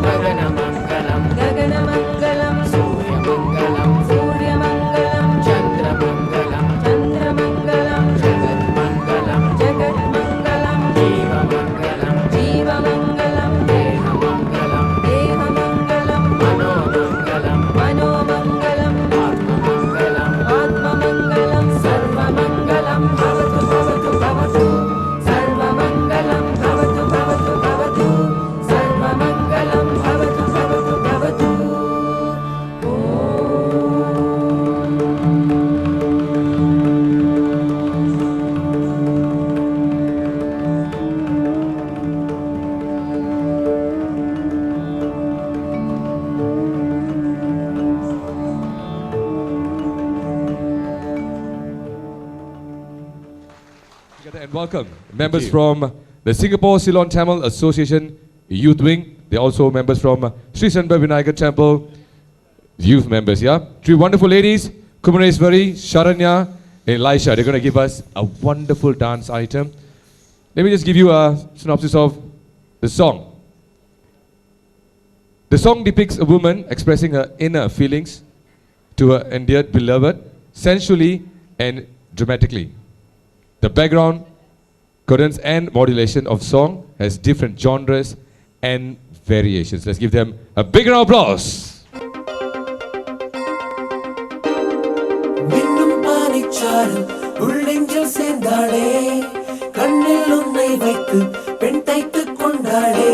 गगनमङ्गलं गगनमङ्गलं सूर्यमङ्गलं सूर्यमङ्गलं चन्द्रमङ्गलं चन्द्रमङ्गलं जगन्मङ्गलं जगन्मङ्गलं जीवमङ्गलं जीवमङ्गलं देहमङ्गलं देहमङ्गलं मनोमङ्गलं मनोमङ्गलं आत्ममङ्गलं आत्ममङ्गलं सर्वमङ्गलं भवतु भवतु भवतु सर्वमङ्गलं भवतु भवतु भवतु सर्वमङ्गलं भवतु भवतु भवतु And welcome members from the Singapore Ceylon Tamil Association Youth Wing. They're also members from Sri Sanba Vinayagar Temple youth members. Yeah, three wonderful ladies, Kumareswari, Sharanya, and Elisha. They're going to give us a wonderful dance item. Let me just give you a synopsis of the song. The song depicts a woman expressing her inner feelings to her endeared beloved, sensually and dramatically. The background, cadence and modulation of song has different genres and variations. Let's give them a big round of applause. மின்னும் பானைச்சாரல் உள்ளெஞ்சில் சேர்ந்தாளே கண்ணில் உன்னை வைத்து பெண் தைத்துக் கொண்டாளே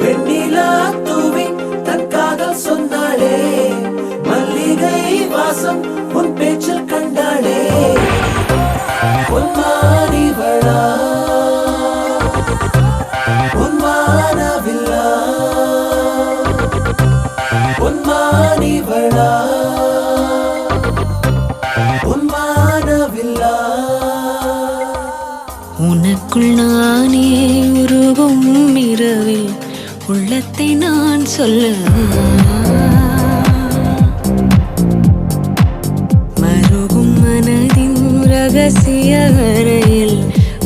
வெண்ணிலா தூவி தன் காதல் சொன்னாளே மல்லிகை வாசம் உன் பேச்சில் கண்டாளே பொன்மானிவளா பொன்மானவில்லா பொன்மானிவளா பொன்மானவில்லா உனக்குள் நானே உருகும் இரவில் உள்ளத்தை நான் சொல்ல மருகும் மனதின் ரகசிய அறையில்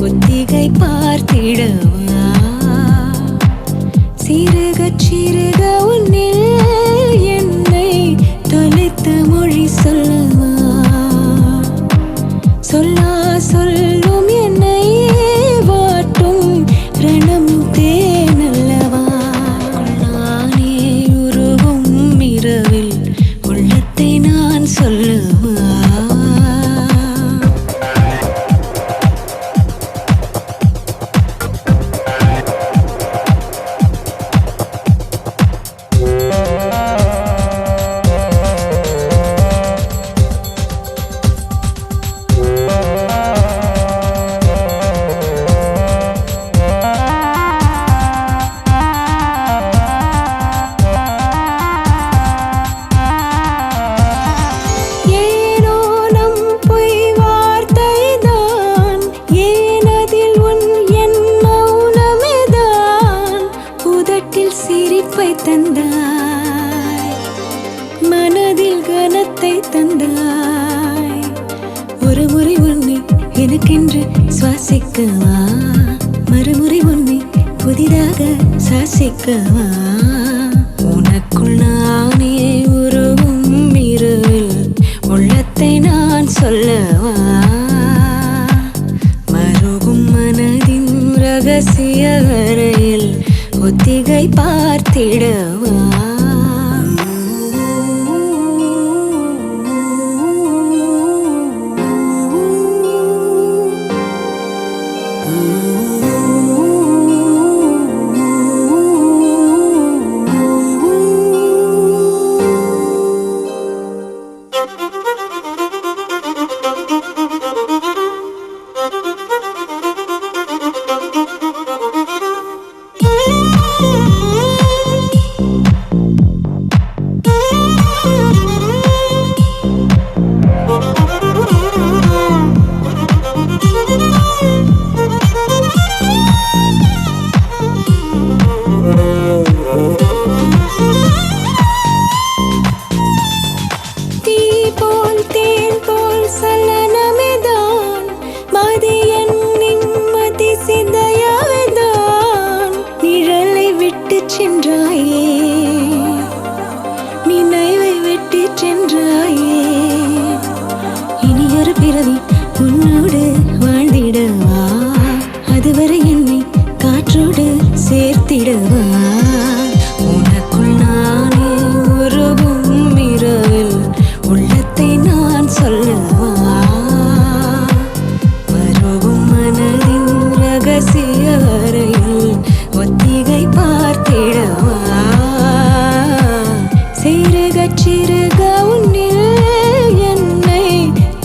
ஒத்திகை பார்த்திடவா சிறுகச் சிறுக உன்னில் என்னை தொலைத்து மொழி சொல்லவா சொல்லா சொல்லும் என்னை வாட்டும் ரணம் தேனல்லவா நானே உருகும் இரவில் உள்ளத்தை நான் சொல்லவா ஏனோ நம் பொய் வார்த்தைதான் ஏனதில் உன் என் மௌனமேதான் உதட்டில் சிரிப்பை தந்தாய் மனதில் கனத்தை தந்தாய் ஒரு முறை உன்னை எனக்கென்று சுவாசிக்கவா மறுமுறை உன்னை புதிதாக சாசிக்கவா உனக்குள் நானே உருவும் இரவில் உள்ளத்தை நான் சொல்லவா மருகும் மனதின் ரகசிய அறையில் ஒத்திகை பார்த்திடவா கூட்டி சென்றாயே இனியொரு பிறவி உன்னோடு வாழ்ந்திடவா அதுவரை என்னை காற்றோடு சேர்த்திடவா உனக்குள் நானே உருகும் இரவில் உள்ளத்தை நான் சொல்லவா வருகும் மனதின் ரகசிய அறையில் ஒத்திகை பார்த்திடவா சிறுகச் சிறுக உன்னில் என்னை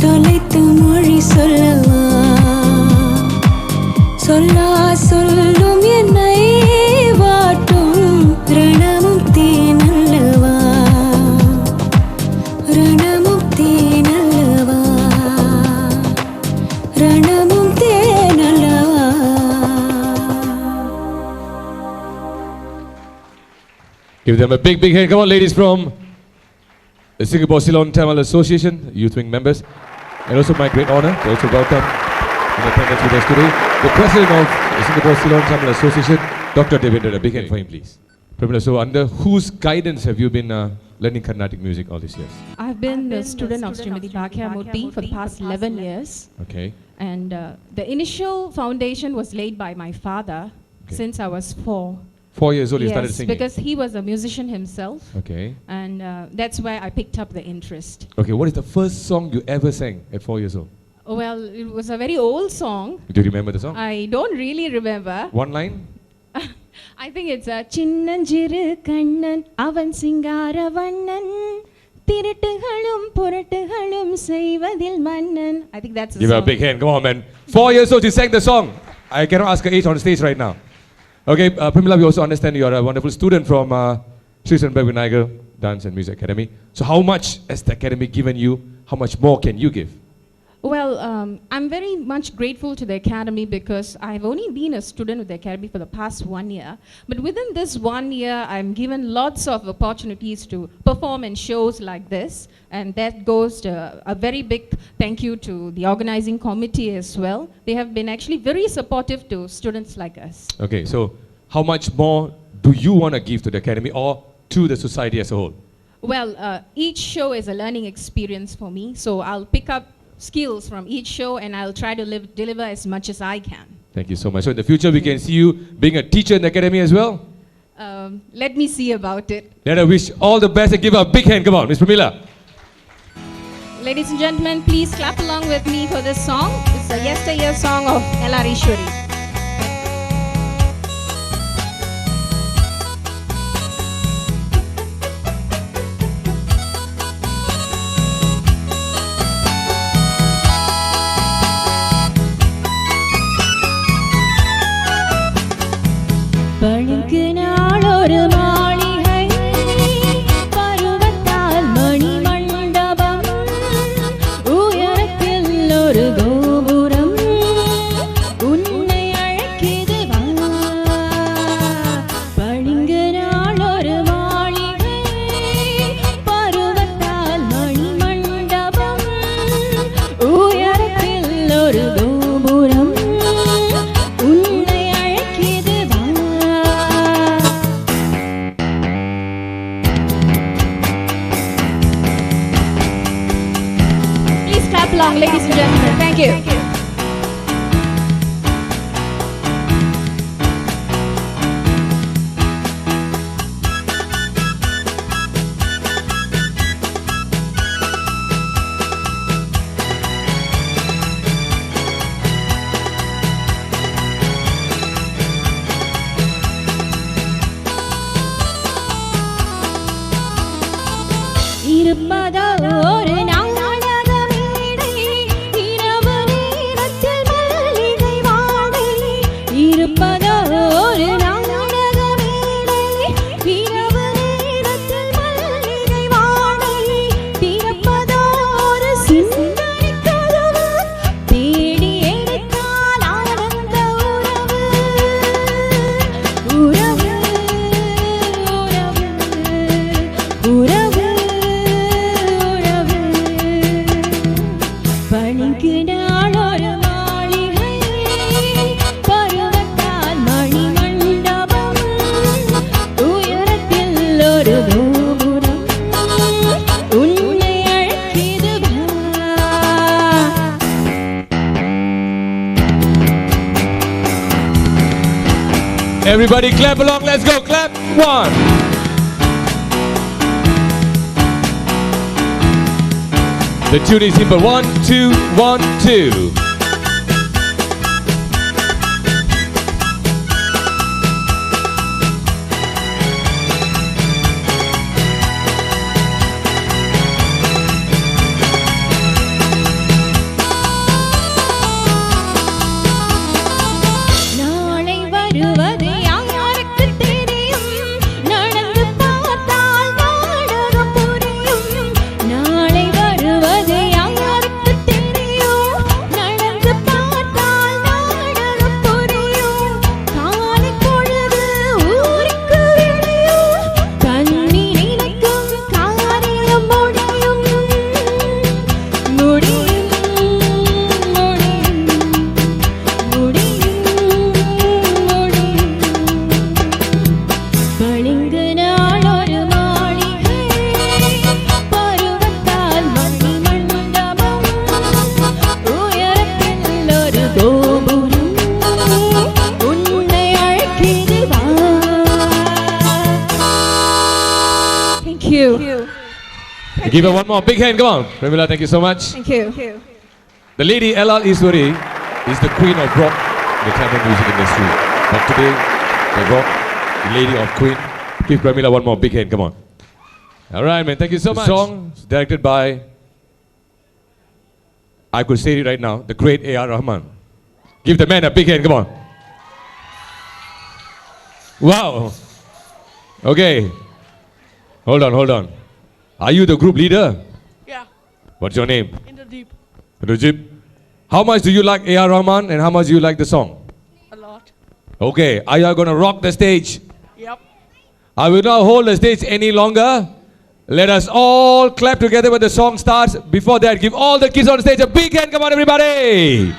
தொலைத்து மொழி சொல்லவா சொல்லா சொல்லும் என்னை வாட்டும் ரணமும் தேனல்லவா ரணமும் தேனல்லவா ரணமும் தேனல்லவா. Give them a big, big hand. Come on, ladies from the Singapore Ceylon Tamil Association, youth wing members. And also my great honor to also welcome in attendance with us today, the president of the Singapore Ceylon Tamil Association, Dr. Devendra. A big hand for him, please. Pramila, so under whose guidance have you been learning Carnatic music all these years? I've been a student of Srimati Bhakya Murthy for the past 11 years. Okay. And the initial foundation was laid by my father since I was 4. 4 years old, you started Yes, singing. because he was a musician himself. Okay. And that's where I picked up the interest. Okay, what is the first song you ever sang at 4 years old? Well, it was a very old song. Do you remember the song? I don't really remember. One line? I think it's a சின்னஞ்சிறு கண்ணன் அவன் சிங்கார வண்ணன் திருட்டுகளும் புரட்டுகளும் செய்வதில் மன்னன். I think that's the Give her song. a big hand. Come on, man. 4 years old, you sang the song. I cannot ask her age on the stage right now. Okay, Pramila, we also understand you are a wonderful student from Sri Sanberg Vinayagar Dance and Music Academy. So how much has the academy given you? How much more can you give? Well, I'm very much grateful to the academy because I've only been a student with the academy for the past 1 year. But within this 1 year, I'm given lots of opportunities to perform in shows like this. And that goes to a very big thank you to the organizing committee as well. They have been actually very supportive to students like us. Okay, so how much more do you want to give to the academy or to the society as a whole? Well, each show is a learning experience for me. So I'll pick up skills from each show and I'll try to deliver as much as I can. Thank you so much. So in the future, we can see you being a teacher in the academy as well? Let me see about it. Let her wish all the best and give her a big hand. Come on, Miss Pramila. Ladies and gentlemen, please clap along with me for this song. It's a yesteryear song of L.R. Ishwari. பழுக்கு நாளொரு மாளிகை பருவத்தால் மணி மண்டபம் உயரத்தில் ஒரு கோபுரம் உன்னை அழைக்குது வா பழுங்கு நாளொரு மாளிகை பருவத்தால் மணி மண்டபம் உயரத்தில் ஒரு கோபுரம் உன்னை அழைக்குது வா. Please clap along, ladies and gentlemen. Thank you. இருப்பதோ ஒரு நாடக மேடை இரவு நேரத்தில் மல்லிகை வாடை இருப்பதோ ஒரு நாடக மேடை இரவு நேரத்தில் மல்லிகை வாடை திறப்பதோ ஒரு சிந்தனை கதவு தேடி எடுத்தால் ஆனந்த உறவு உறவு உறவு உறவு Everybody clap along. Let's go. Clap. 1. The tune is simple. 1, 2, 1, 2. நாளை வருவது யாருக்கு தெரியும் நடந்து பார்த்தால் நாடகம் புரியும் நாளை வருவது யாருக்கு தெரியும் நடந்து பார்த்தால் நாடகம் புரியும் காலை பொழுது ஊருக்கு விடியும் கண்ணி நினைக்கும் காரியம் முடியும் பளிங்கு நாள் ஒரு மாளிகை பருவத்தால் மணி மண்டபம் உயரத்தில் ஒரு கோபுரம் உன்னை அழைக்கிறது வா. Thank you. Give her one more big hand. Come on. Pramila, thank you so much. Thank you. The lady L.L. Iswari is the queen of rock in the Tamil music industry. But today, they brought the lady of Queen. Give Pramila one more big hand. Come on. All right, man. Thank you so much. The song is directed by, I could say it right now, the great A.R. Rahman. Give the man a big hand. Come on. Wow. Okay. Hold on. Are you the group leader? Yeah, What's your name? Indradeep. Rajib. How much do you like A.R. Rahman and how much do you like the song? A lot. Okay, are you going to rock the stage? Yep. I will not hold the stage any longer. Let us all clap together when the song starts. Before that, give all the kids on stage a big hand. Come on, everybody.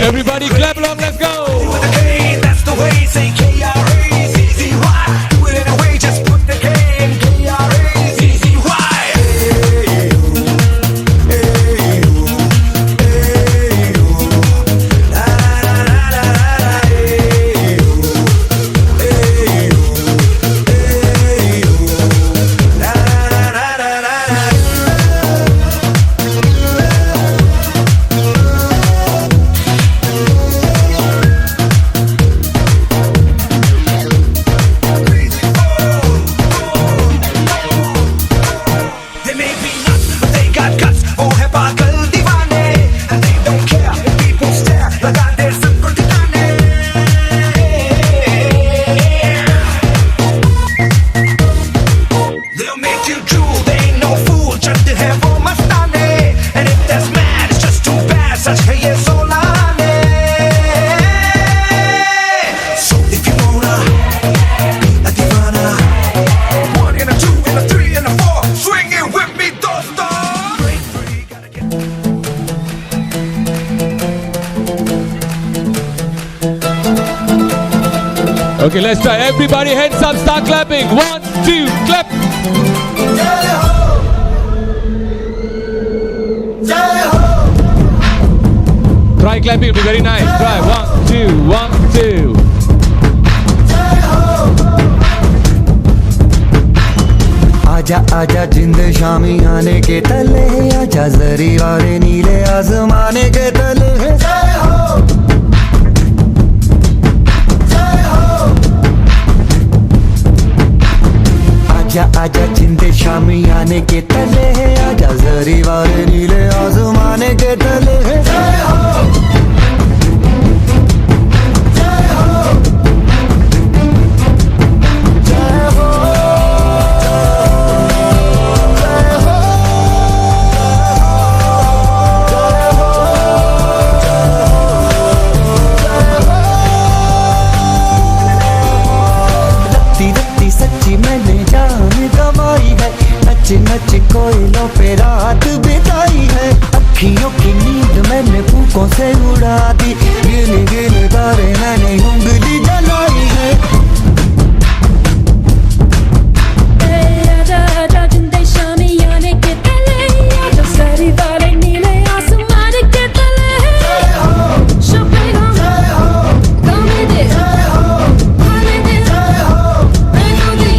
Everybody clap along, let's go. That's the way, say K-R-A-Z-Z-Y. Do it in a way, just put the K in K-R-A-Z-Z-Y. They may be nuts, but they got guts. Oh, है पागल दीवाने, and they don't care if people stare. लगा दे सबको ठिकाने. They'll make you drool, they ain't no fool. चढ़ते हैं वो मस्ताने, and if that's mad, it's just too bad. सच है ये सोलाने. So if you wanna be a divana, 1 and a 2 and a 3 and a 4, swing it with me, dosto. Break free, gotta get. Okay, let's try. Everybody, hands up, start clapping. 1, 2, clap. Try clapping, it'll be very nice. Try. 1, 2, 1, 2. आजा आजा जिंद शामी आने के तले आजा जरी वाले नीले आसमाने के तले जय हो जय हो आजा आजा जिंद शामी आने के तले आजा जरी वाले नीले आसमाने के तले जय हो नच कोयलों पे रात बिताई है अखियों की नींद मैंने फूकों से उड़ा दी गिन गिन तारे मैंने उंगली जलाई है आजा आजा जिंदे शामी आने के तले आजा सारी वाले नीले आसमान के तले शोपेगा गामे दे खाने दे melody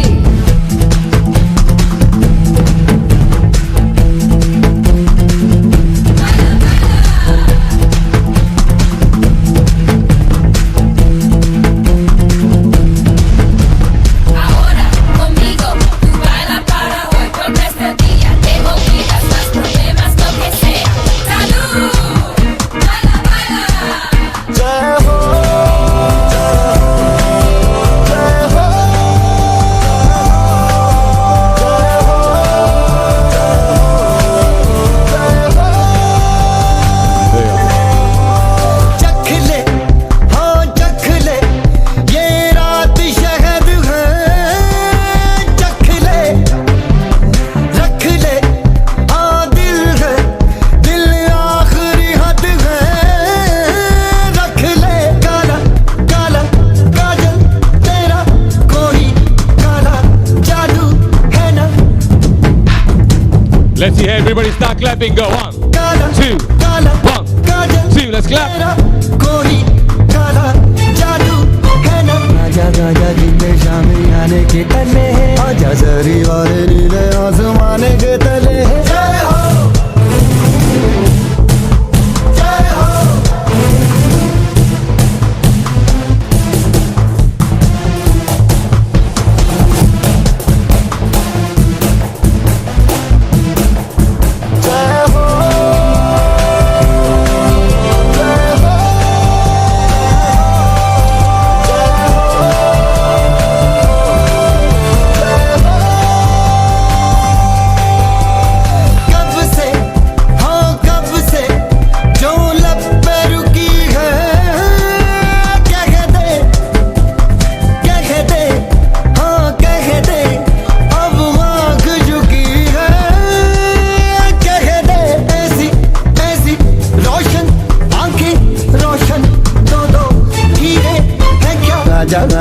Let's see everybody start clapping. Go 1, 2, 1, 2. Let's clap. कोई काला जादू है ना आजा आजा जिंदे शामी आने के तले आजा जरी वाले नीले आसमाने के तले जय हो जय हो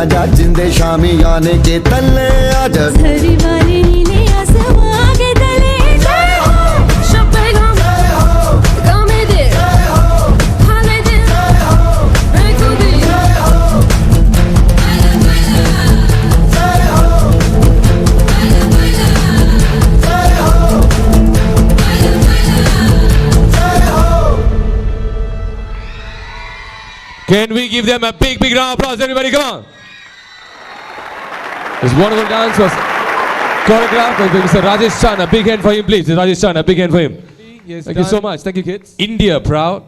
आजा जिंदे शामी आने के तले आजा सारी वाले नीले आसमान के तले जय हो शोपेगा गामे दे खाने दे melody Can we give them a big round of applause? Everybody, come on. This wonderful dance was choreographed by Mr. Rajesh Chan. A big hand for him, please. Rajesh Chan, a big hand for him. Yes, Thank you so much. Thank you, kids. India proud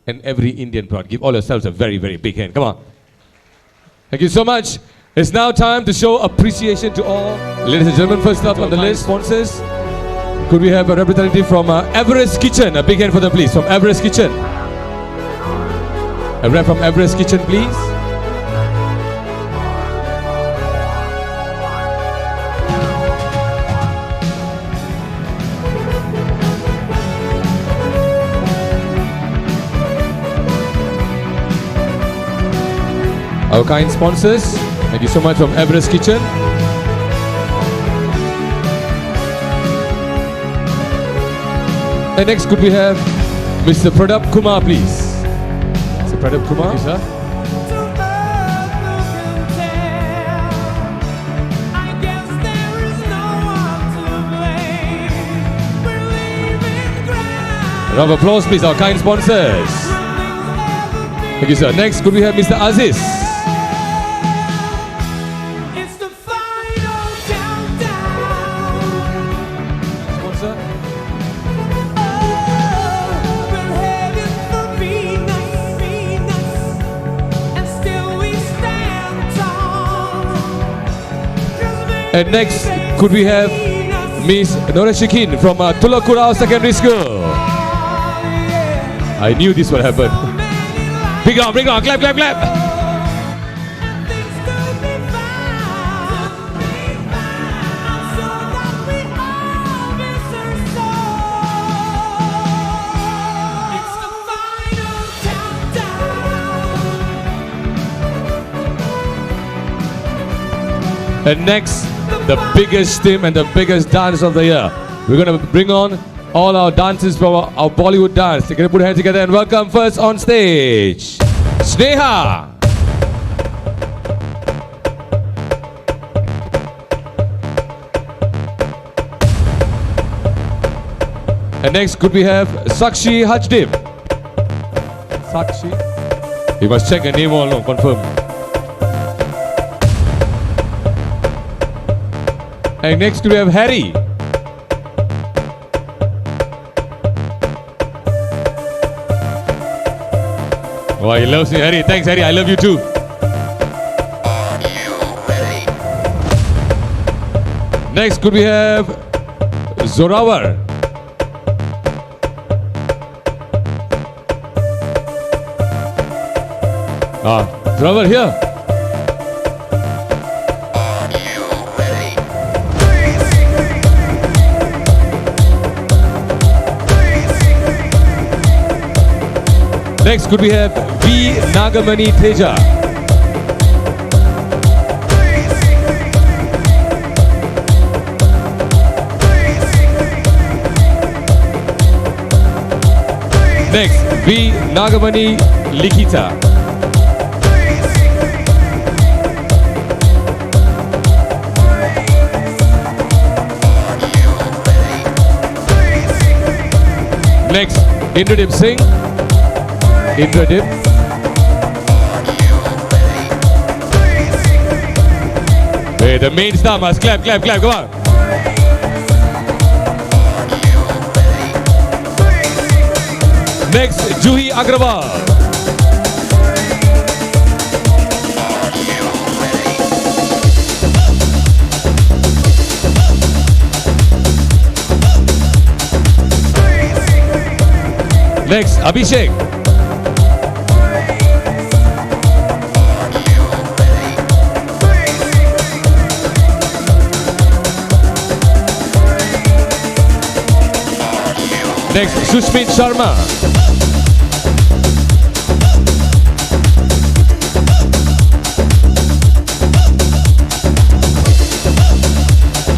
and every Indian proud. Give all yourselves a very, very big hand. Come on. Thank you so much. It's now time to show appreciation to all. Ladies and gentlemen, first up on the list, sponsors. Could we have a representative from Everest Kitchen? A big hand for them, please. From Everest Kitchen. A rep from Everest Kitchen, please. Our kind sponsors, thank you so much from Everest Kitchen. And next, could we have Mr. Pradap Kumar, please? Mr. Pradap Kumar, yes, sir. Round of applause, please, our kind sponsors. Thank you, sir. Next, could we have Mr. Aziz? It's the final countdown. Sponsor. We're headed for Venus, and still we stand tall. 'Cause And next, could we have Miss Nora Shikin from Tulakurao Secondary School? I knew this would happen. Bring on, clap, clap, clap. And next, the biggest team and the biggest dance of the year. We're going to bring on all our dancers from our Bollywood dance. You're going to put your hands together and welcome first on stage, Sneha. And next, could we have Sakshi Hajdim? Sakshi? You must check her name all, no, confirm. And next, could we have Harry? Oh, he loves you, Harry. Thanks, Harry. I love you too. Next, could we have Zorawar? Zorawar here. Next, could we have V. Nagamani Teja? Next, V. Nagamani Likita. Next, Indradip Singh. Indradip. Hey, the main star must clap, clap, clap, come on. Next, Juhi Agrawal. Next, Abhishek. Next, Sushmit Sharma.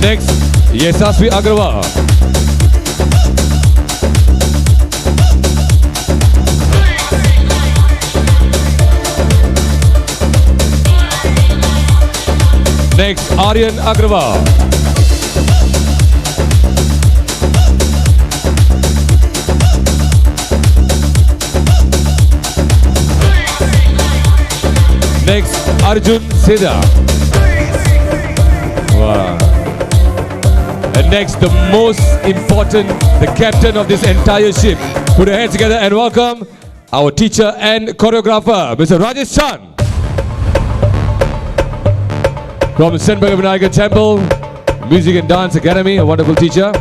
Next, Yasasvi Agrawal. Next, Aryan Agrawal. Next, Arjun Seda. Wow. And next, the most important, the captain of this entire ship. Put your hands together and welcome our teacher and choreographer, Mr. Rajesh Chan. From St. Bhagavanagar Temple Music and Dance Academy, a wonderful teacher.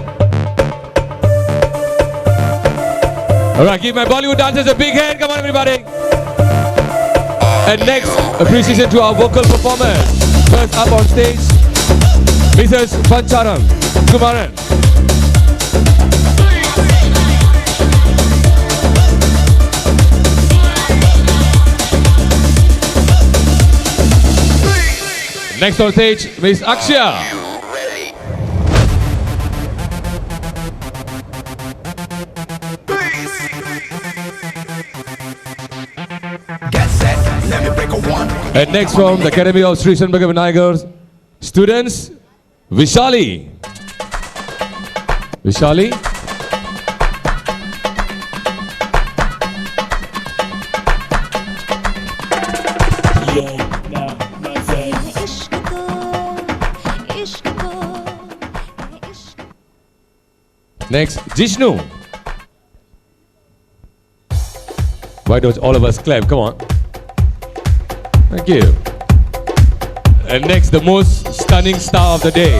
All right, give my Bollywood dancers a big hand. Come on, everybody. And next, appreciation to our vocal performers. First up on stage, Mrs. Pancharam Kumaran. Next on stage, Miss Akshya. And next from the Academy of Sri St. Bhagavanagar students, Vishali. Vishali. Next, Jishnu. Why don't all of us clap? Come on. Thank you. And next, the most stunning star of the day.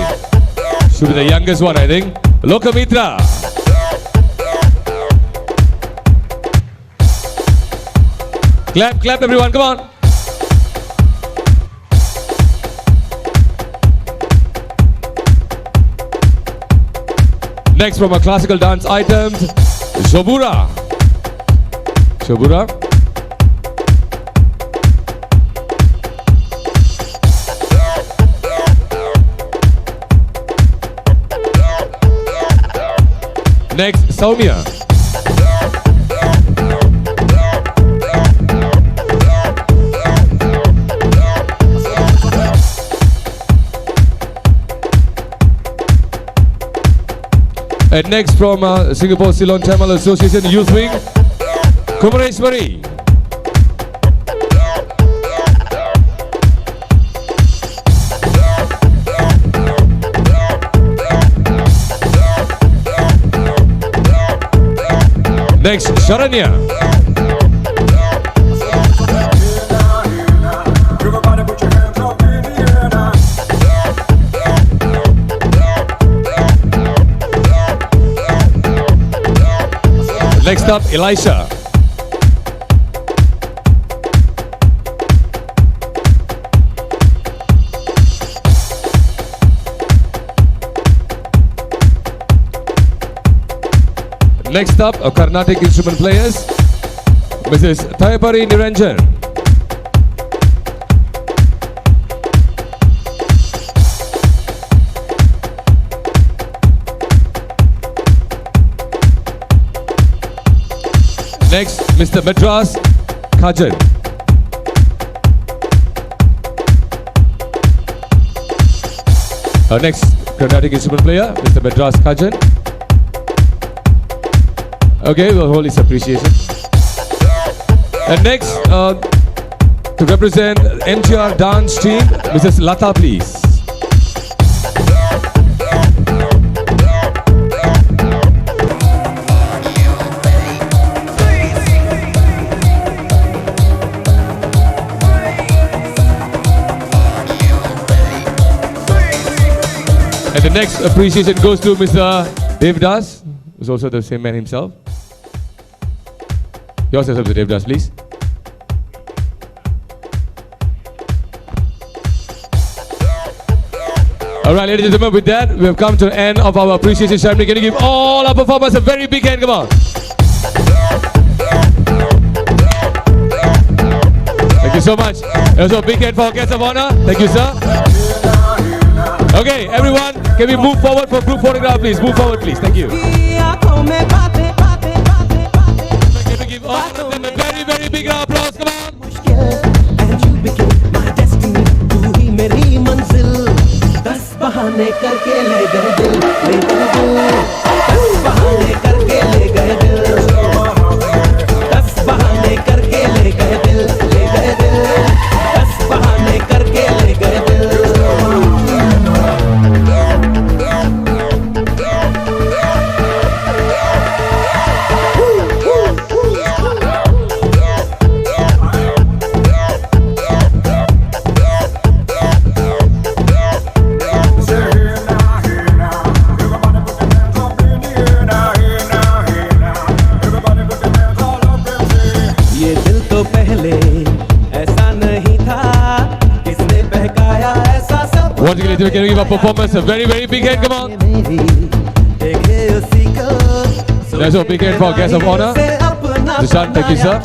Should be the youngest one, I think. Lokamitra. Clap, clap everyone, come on. Next from our classical dance items, Shobura. Shobura. Next, Soumya. And next from Singapore Ceylon Tamil Association Youth Wing, Kumareshwari. Next, Sharanya. Next up, Elisha. Next up, a Carnatic instrument players, Mrs. Thayapari Niranjan. Next, Mr. Madras Kajan. Our next Carnatic instrument player, Mr. Madras Kajan. Okay, we'll hold his appreciation. And next, to represent NTR dance team, Mrs. Lata, please. And the next appreciation goes to Mr. Devdas, who's also the same man himself. Yourself, Mr. Devdas, please. Alright, ladies and gentlemen, with that, we have come to the end of our appreciation ceremony. Can you give all our performers a very big hand? Come on. Thank you so much. And also a big hand for our guests of honor. Thank you, sir. Okay, everyone, can we move forward for group photograph, please? Move forward, please. Thank you. Can we give all of them a very, very big round of applause? Come on. And you became my destiny. तू ही मेरी मंजिल. 10 बहाने करके ले गए दिल, ले गए दिल. 10 बहाने करके ले गए दिल. 10 बहाने करके ले गए दिल, ले गए दिल. 10 बहाने करके ले गए दिल. Once again, can we give our performance a very, very big hand? Come on. There's a big hand for our guest of honor. Dishant, thank you, sir.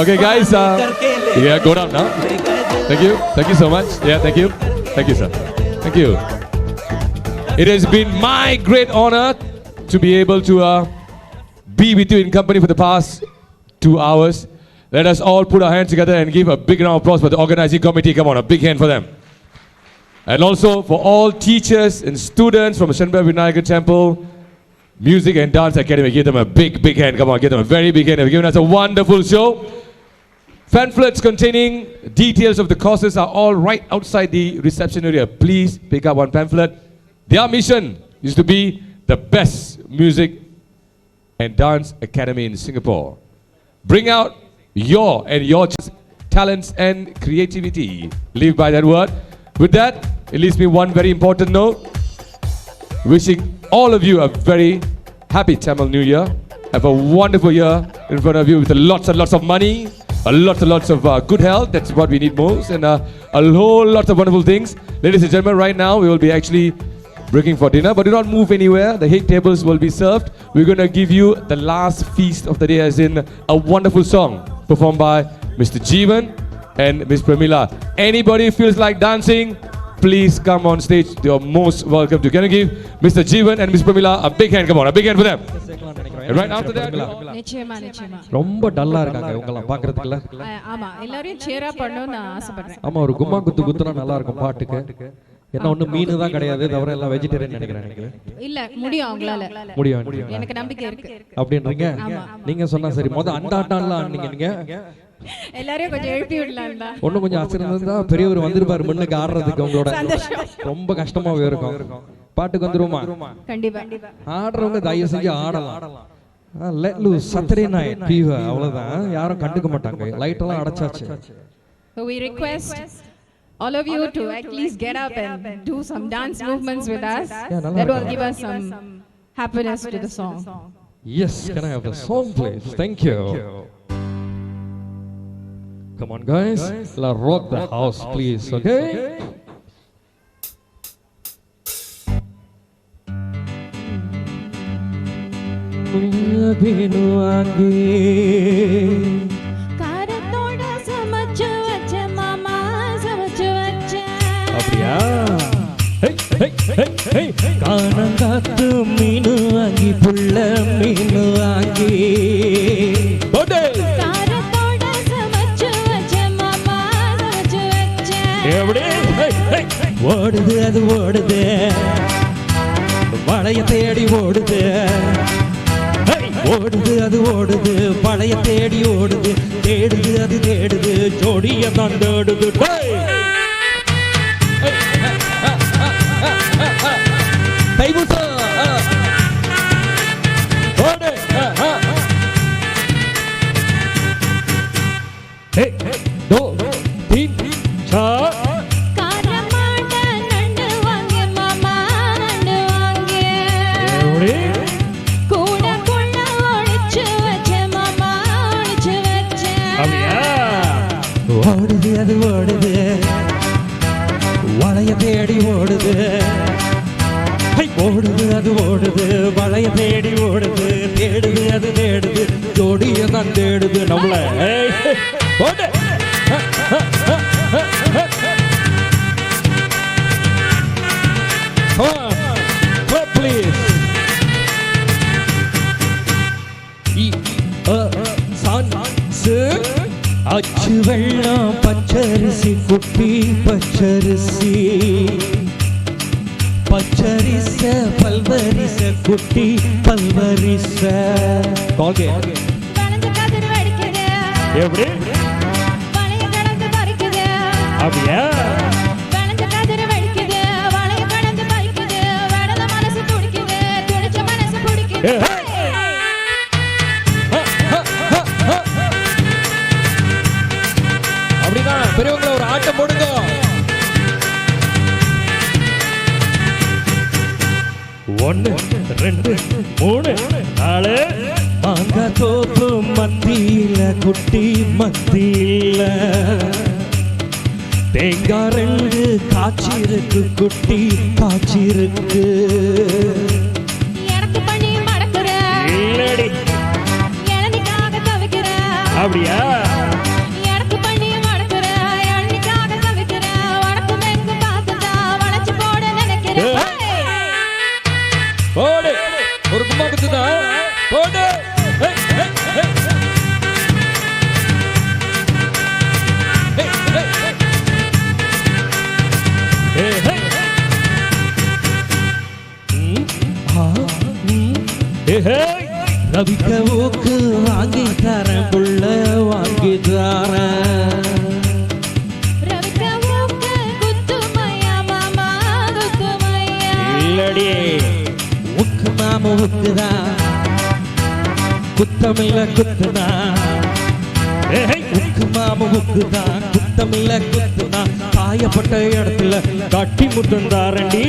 Okay, guys. Yeah, go down now. Thank you. Thank you so much. Yeah, thank you. Thank you, sir. Thank you. It has been my great honor to be able to be with you in company for the past 2 hours. Let us all put our hands together and give a big round of applause for the organizing committee. Come on, a big hand for them. And also for all teachers and students from Shenbei Vinayagar Temple Music and Dance Academy. Give them a big, big hand. Come on, give them a very big hand. They've given us a wonderful show. Pamphlets containing details of the courses are all right outside the reception area. Please pick up one pamphlet. Their mission is to be the best music and dance academy in Singapore. Bring out your talents and creativity. Live by that word. With that, it leaves me one very important note. Wishing all of you a very happy Tamil New Year. Have a wonderful year in front of you with lots and lots of money, lots and lots of good health. That's what we need most, and a whole lot of wonderful things. Ladies and gentlemen, right now we will be actually breaking for dinner, but do not move anywhere. The 8 tables will be served. We're going to give you the last feast of the day, as in a wonderful song performed by Mr. Jeevan and Miss Pramila. Anybody feels like dancing, please come on stage. You're most welcome to. Can you give Mr. Jeevan and Miss Pramila a big hand? Come on, a big hand for them. And right after that, நிச்சயமா ரொம்ப டல்லா இருக்காங்க இவங்கலாம் பாக்குறதுக்குல. ஆமா, எல்லாரையும் சேரா பண்ணனும்னு நான் ஆசைப்படுறேன். ஆமா, ஒரு கும்மா குத்து குத்துனா நல்லா இருக்கும் பாட்டுக்கு. என்ன ஒண்ணு மீன் தான் கிடையாது, தவிர எல்லாம் வெஜிடேரியன் நினைக்கிறேன். இல்ல, முடியும் அவங்களால. முடியும். எனக்கு நம்பிக்கை இருக்கு. அப்படின்றீங்க? நீங்க சொன்னா சரி. அந்த ஆட்டம்லாம் நீங்க எல்லாரையும் கொஞ்சம் எழுப்பி விடலாம்டா. ஒண்ணு கொஞ்சம் ஆச்சரியமா பெரியவர் வந்திருப்பாரு முன்னுக்கு ஆடுறதுக்கு. உங்களோட ரொம்ப கஷ்டமாவே இருக்கும். பாட்டுக்கு வந்துருமா? கண்டிப்பா. ஆடுறவங்க தயவு செஞ்சு ஆடலாம். Let loose Saturday night fever, அவ்வளவுதான். யாரும் கண்டுக்க மாட்டாங்க. லைட் எல்லாம் அடைச்சாச்சு. So we request all of you to at least get up and do some dance movements with us. That will give us some happiness to the song. Yes, can I have the song please? Thank you. Come on guys, let's rock the house please, okay? காரத்தோட சமைச்சு வச்ச மாமா, சமைச்சு வச்ச. அப்படியா? காணங்காத்து மீனு வாங்கி, புள்ள மீனு வாங்கி. காரத்தோட சமைச்சு வச்ச மாமா, சமைச்சு வச்ச. எப்படி? ஓடுது அது ஓடுது, வளைய தேடி ஓடுது. ஓடுது அது ஓடுது, பழைய தேடி ஓடுது. தேடுது அது தேடுது, ஜோடிய தான் தேடுது. காரமாட்ட நண்டு வாங்க மாமா, நண்டு வாங்க. ஓடுது அது ஓடுது, வளைய தேடி ஓடுது. ஓடுது அது ஓடுது, வளைய தேடி ஓடுது. தேடுது அது தேடுது, ஜோடிய தான் தேடுது. நம்மள ஓடு. Please. அச்சு வெள்ளம் பச்சரிசி குட்டி, பச்சரிசி பச்சரிச பல்வரிச குட்டி, பல்வரிச. எப்படி? அப்படியா? அப்படிதான் பெரியவங்களை ஒரு ஆட்டம் போடுங்க. ஒன்னு ரெண்டு மூணு நாலு. மாங்காய் தோப்பு மத்தியில குட்டி, மத்தியில தேங்காய் ரெண்டு காய்ச்சிருக்கு குட்டி, காய்ச்சிருக்கு. இல்லடி. அப்படியா? போடு, ஒரு கும்மா குத்துதான். போடு. ரவிக்க ஊக்கு வாங்கி தரேன் புள்ள வாங்கி தரேன் இல்லடி உக்கு மாம உக்குதான் குத்தமில்ல குத்துனா உக்கு மாம உக்குதான் குத்தமில்ல குத்துனா காயப்பட்ட இடத்துல கட்டி முத்தந்தாரண்டி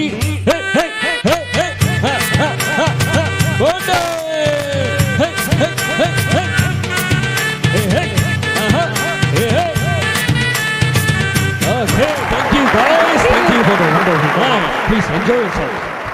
Okay, thank you guys. Thank you for the wonderful time. Please enjoy yourself.